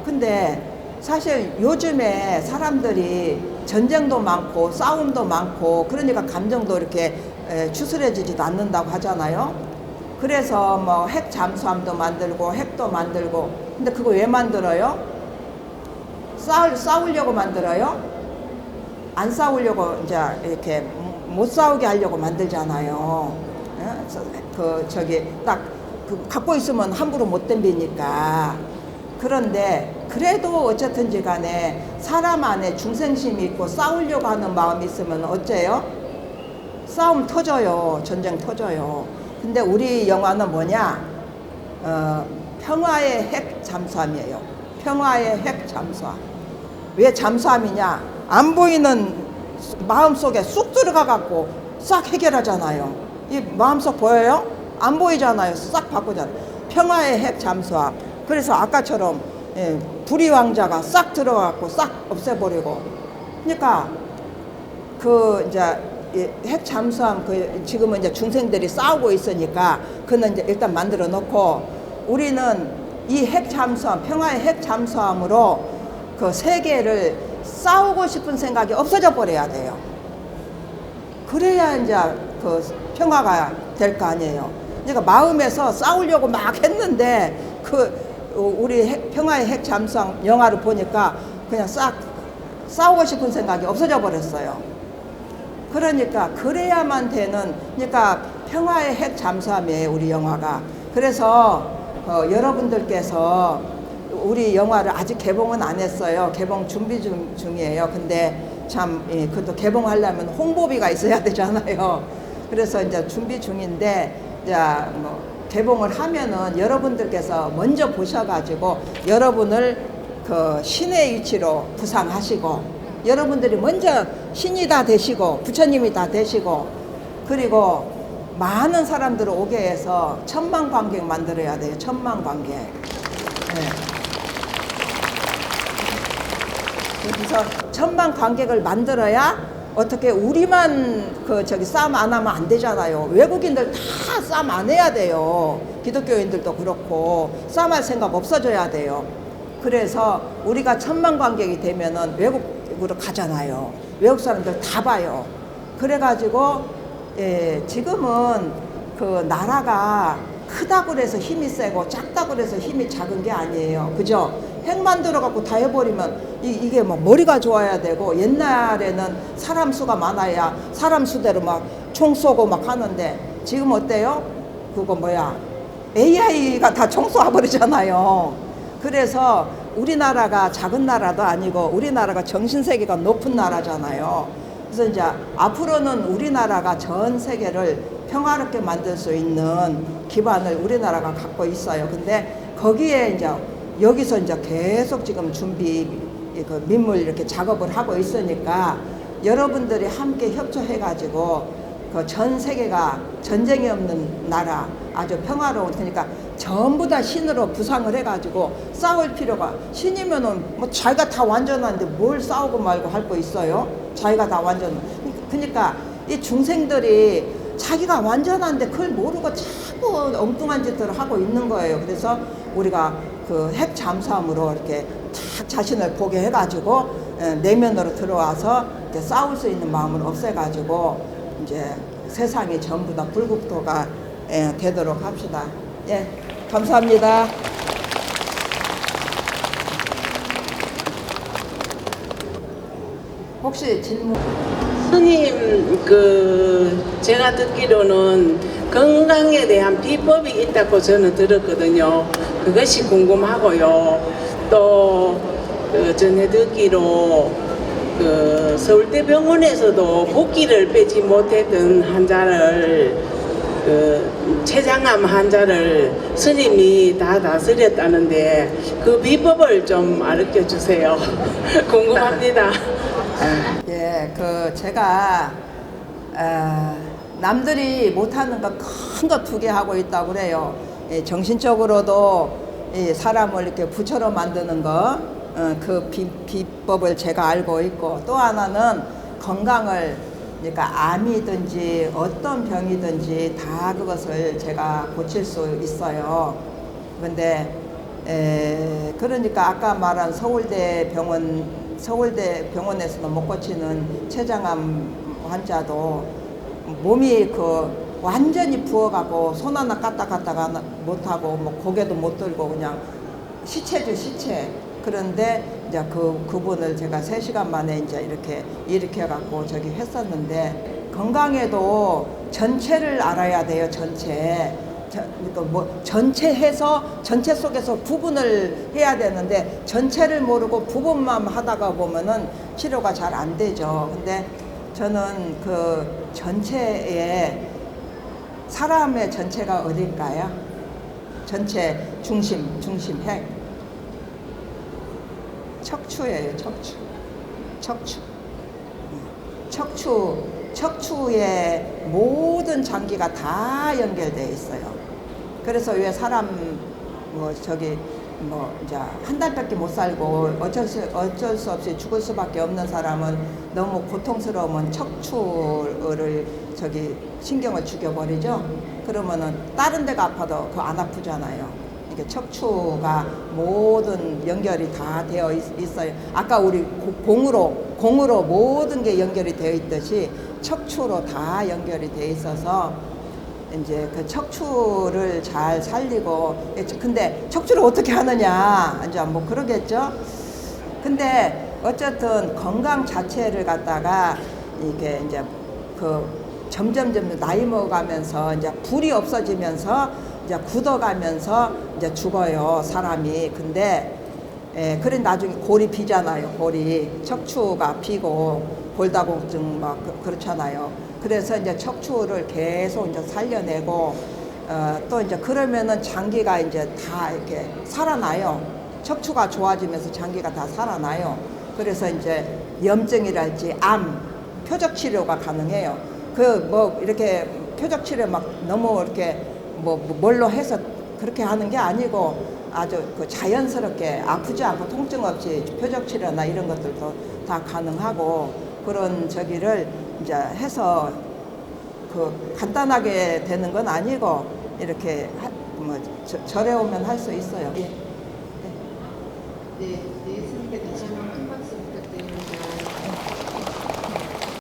근데 사실 요즘에 사람들이 전쟁도 많고 싸움도 많고 그러니까 감정도 이렇게 추스려지지도 않는다고 하잖아요. 그래서 뭐 핵 잠수함도 만들고 핵도 만들고, 근데 그거 왜 만들어요? 싸우려고 만들어요? 안 싸우려고 이제 이렇게 못 싸우게 하려고 만들잖아요. 딱 갖고 있으면 함부로 못 덤비니까. 그런데 그래도 어쨌든지 간에 사람 안에 중생심이 있고 싸우려고 하는 마음이 있으면 어째요? 싸움 터져요. 전쟁 터져요. 근데 우리 영화는 뭐냐? 평화의 핵 잠수함이에요. 평화의 핵 잠수함. 왜 잠수함이냐? 안 보이는 마음속에 쑥 들어가 갖고 싹 해결하잖아요. 이 마음속 보여요? 안 보이잖아요. 싹 바꾸잖아요. 평화의 핵 잠수함. 그래서 아까처럼 불의 왕자가 싹 들어가고 싹 없애버리고. 그러니까 그 이제 핵 잠수함 지금은 이제 중생들이 싸우고 있으니까 그는 이제 일단 만들어 놓고 우리는 이 핵 잠수함, 평화의 핵 잠수함으로 그 세계를 싸우고 싶은 생각이 없어져 버려야 돼요. 그래야 이제 그 평화가 될 거 아니에요. 그러니까 마음에서 싸우려고 막 했는데 우리 평화의 핵 잠수함 영화를 보니까 그냥 싹 싸우고 싶은 생각이 없어져 버렸어요. 그러니까 그래야만 되는, 그러니까 평화의 핵 잠수함이에요, 우리 영화가. 그래서 여러분들께서 우리 영화를 아직 개봉은 안 했어요. 개봉 준비 중이에요. 근데 참 그것도 개봉하려면 홍보비가 있어야 되잖아요. 그래서 이제 준비 중인데 이제 뭐 개봉을 하면은 여러분들께서 먼저 보셔가지고 여러분을 그 신의 위치로 부상하시고 여러분들이 먼저 신이 다 되시고 부처님이 다 되시고 그리고 많은 사람들을 오게 해서 1000만 관객 만들어야 돼요. 1000만 관객. 네. 그래서 1000만 관객을 만들어야 어떻게 우리만 싸움 안 하면 안 되잖아요. 외국인들 다 싸움 안 해야 돼요. 기독교인들도 그렇고 싸움할 생각 없어져야 돼요. 그래서 우리가 1000만 관객이 되면은 외국으로 가잖아요. 외국 사람들 다 봐요. 그래가지고 지금은 그 나라가 크다고 그래서 힘이 세고 작다고 그래서 힘이 작은 게 아니에요. 그죠? 핵 만들어갖고 다 해버리면 이게 뭐 머리가 좋아야 되고 옛날에는 사람 수가 많아야 사람 수대로 막 총 쏘고 막 하는데 지금 어때요? 그거 뭐야? AI가 다 총 쏘아버리잖아요. 그래서 우리나라가 작은 나라도 아니고 우리나라가 정신세계가 높은 나라잖아요. 그래서 이제 앞으로는 우리나라가 전 세계를 평화롭게 만들 수 있는 기반을 우리나라가 갖고 있어요. 근데 거기에 이제 여기서 이제 계속 지금 민물 이렇게 작업을 하고 있으니까 여러분들이 함께 협조해가지고 그 전 세계가 전쟁이 없는 나라 아주 평화로운 그러니까 전부 다 신으로 부상을 해가지고 싸울 필요가 신이면은 뭐 자기가 다 완전한데 뭘 싸우고 말고 할 거 있어요? 자기가 다 완전 그러니까 이 중생들이 자기가 완전한데 그걸 모르고 자꾸 엉뚱한 짓들을 하고 있는 거예요. 그래서 우리가 그 핵 잠수함으로 이렇게 탁 자신을 보게 해가지고 내면으로 들어와서 이렇게 싸울 수 있는 마음을 없애가지고 이제 세상이 전부 다 불국토가 되도록 합시다. 예, 감사합니다. 혹시 질문? 스님, 제가 듣기로는 건강에 대한 비법이 있다고 저는 들었거든요. 그것이 궁금하고요. 또 전에 듣기로 서울대병원에서도 붓기를 빼지 못했던 환자를 췌장암 환자를 스님이 다 다스렸다는데 그 비법을 좀 알려 주세요. 궁금합니다. 예, 제가 남들이 못하는 거 큰 거 2개 하고 있다고 그래요. 정신적으로도 사람을 이렇게 부처로 만드는 거, 그 비법을 제가 알고 있고 또 하나는 건강을 그러니까 암이든지 어떤 병이든지 다 그것을 제가 고칠 수 있어요. 그런데 그러니까 아까 말한 서울대 병원에서도 못 고치는 췌장암 환자도 몸이 완전히 부어가고 손 하나 까딱까딱 못하고 뭐 고개도 못 들고 그냥 시체죠, 시체. 그런데 이제 그분을 제가 3시간 만에 이제 이렇게 일으켜갖고 저기 했었는데 건강에도 전체를 알아야 돼요, 전체. 그러니까 뭐 전체 해서 전체 속에서 부분을 해야 되는데 전체를 모르고 부분만 하다가 보면은 치료가 잘 안 되죠. 근데 저는 그 전체에 사람의 전체가 어딜까요? 전체 중심 핵. 척추예요, 척추. 척추의 모든 장기가 다 연결되어 있어요. 그래서 왜 사람 이제 한 달밖에 못 살고 어쩔 수 없이 죽을 수밖에 없는 사람은 너무 고통스러우면 척추를 신경을 죽여버리죠. 그러면은 다른 데가 아파도 그거 안 아프잖아요. 이게 척추가 모든 연결이 다 되어 있어요. 아까 우리 공으로 모든 게 연결이 되어 있듯이 척추로 다 연결이 되어 있어서 이제 그 척추를 잘 살리고, 근데 척추를 어떻게 하느냐 이제 뭐 그러겠죠. 근데 어쨌든 건강 자체를 갖다가 이게 이제 점점 나이 먹어가면서 이제 불이 없어지면서 이제 굳어가면서 이제 죽어요, 사람이. 근데 그래 나중에 골이 비잖아요. 골이 척추가 비고 골다공증 막 그렇잖아요. 그래서 이제 척추를 계속 이제 살려내고 또 이제 그러면은 장기가 이제 다 이렇게 살아나요. 척추가 좋아지면서 장기가 다 살아나요. 그래서 이제 염증이랄지 암 표적 치료가 가능해요. 이렇게 표적 치료 막 너무 이렇게 뭘로 해서 그렇게 하는 게 아니고 아주 자연스럽게 아프지 않고 통증 없이 표적 치료나 이런 것들도 다 가능하고 그런 저기를 이제 해서 간단하게 되는 건 아니고 이렇게 절에 오면 할 수 있어요. 예. 네, 스님께 다시 한번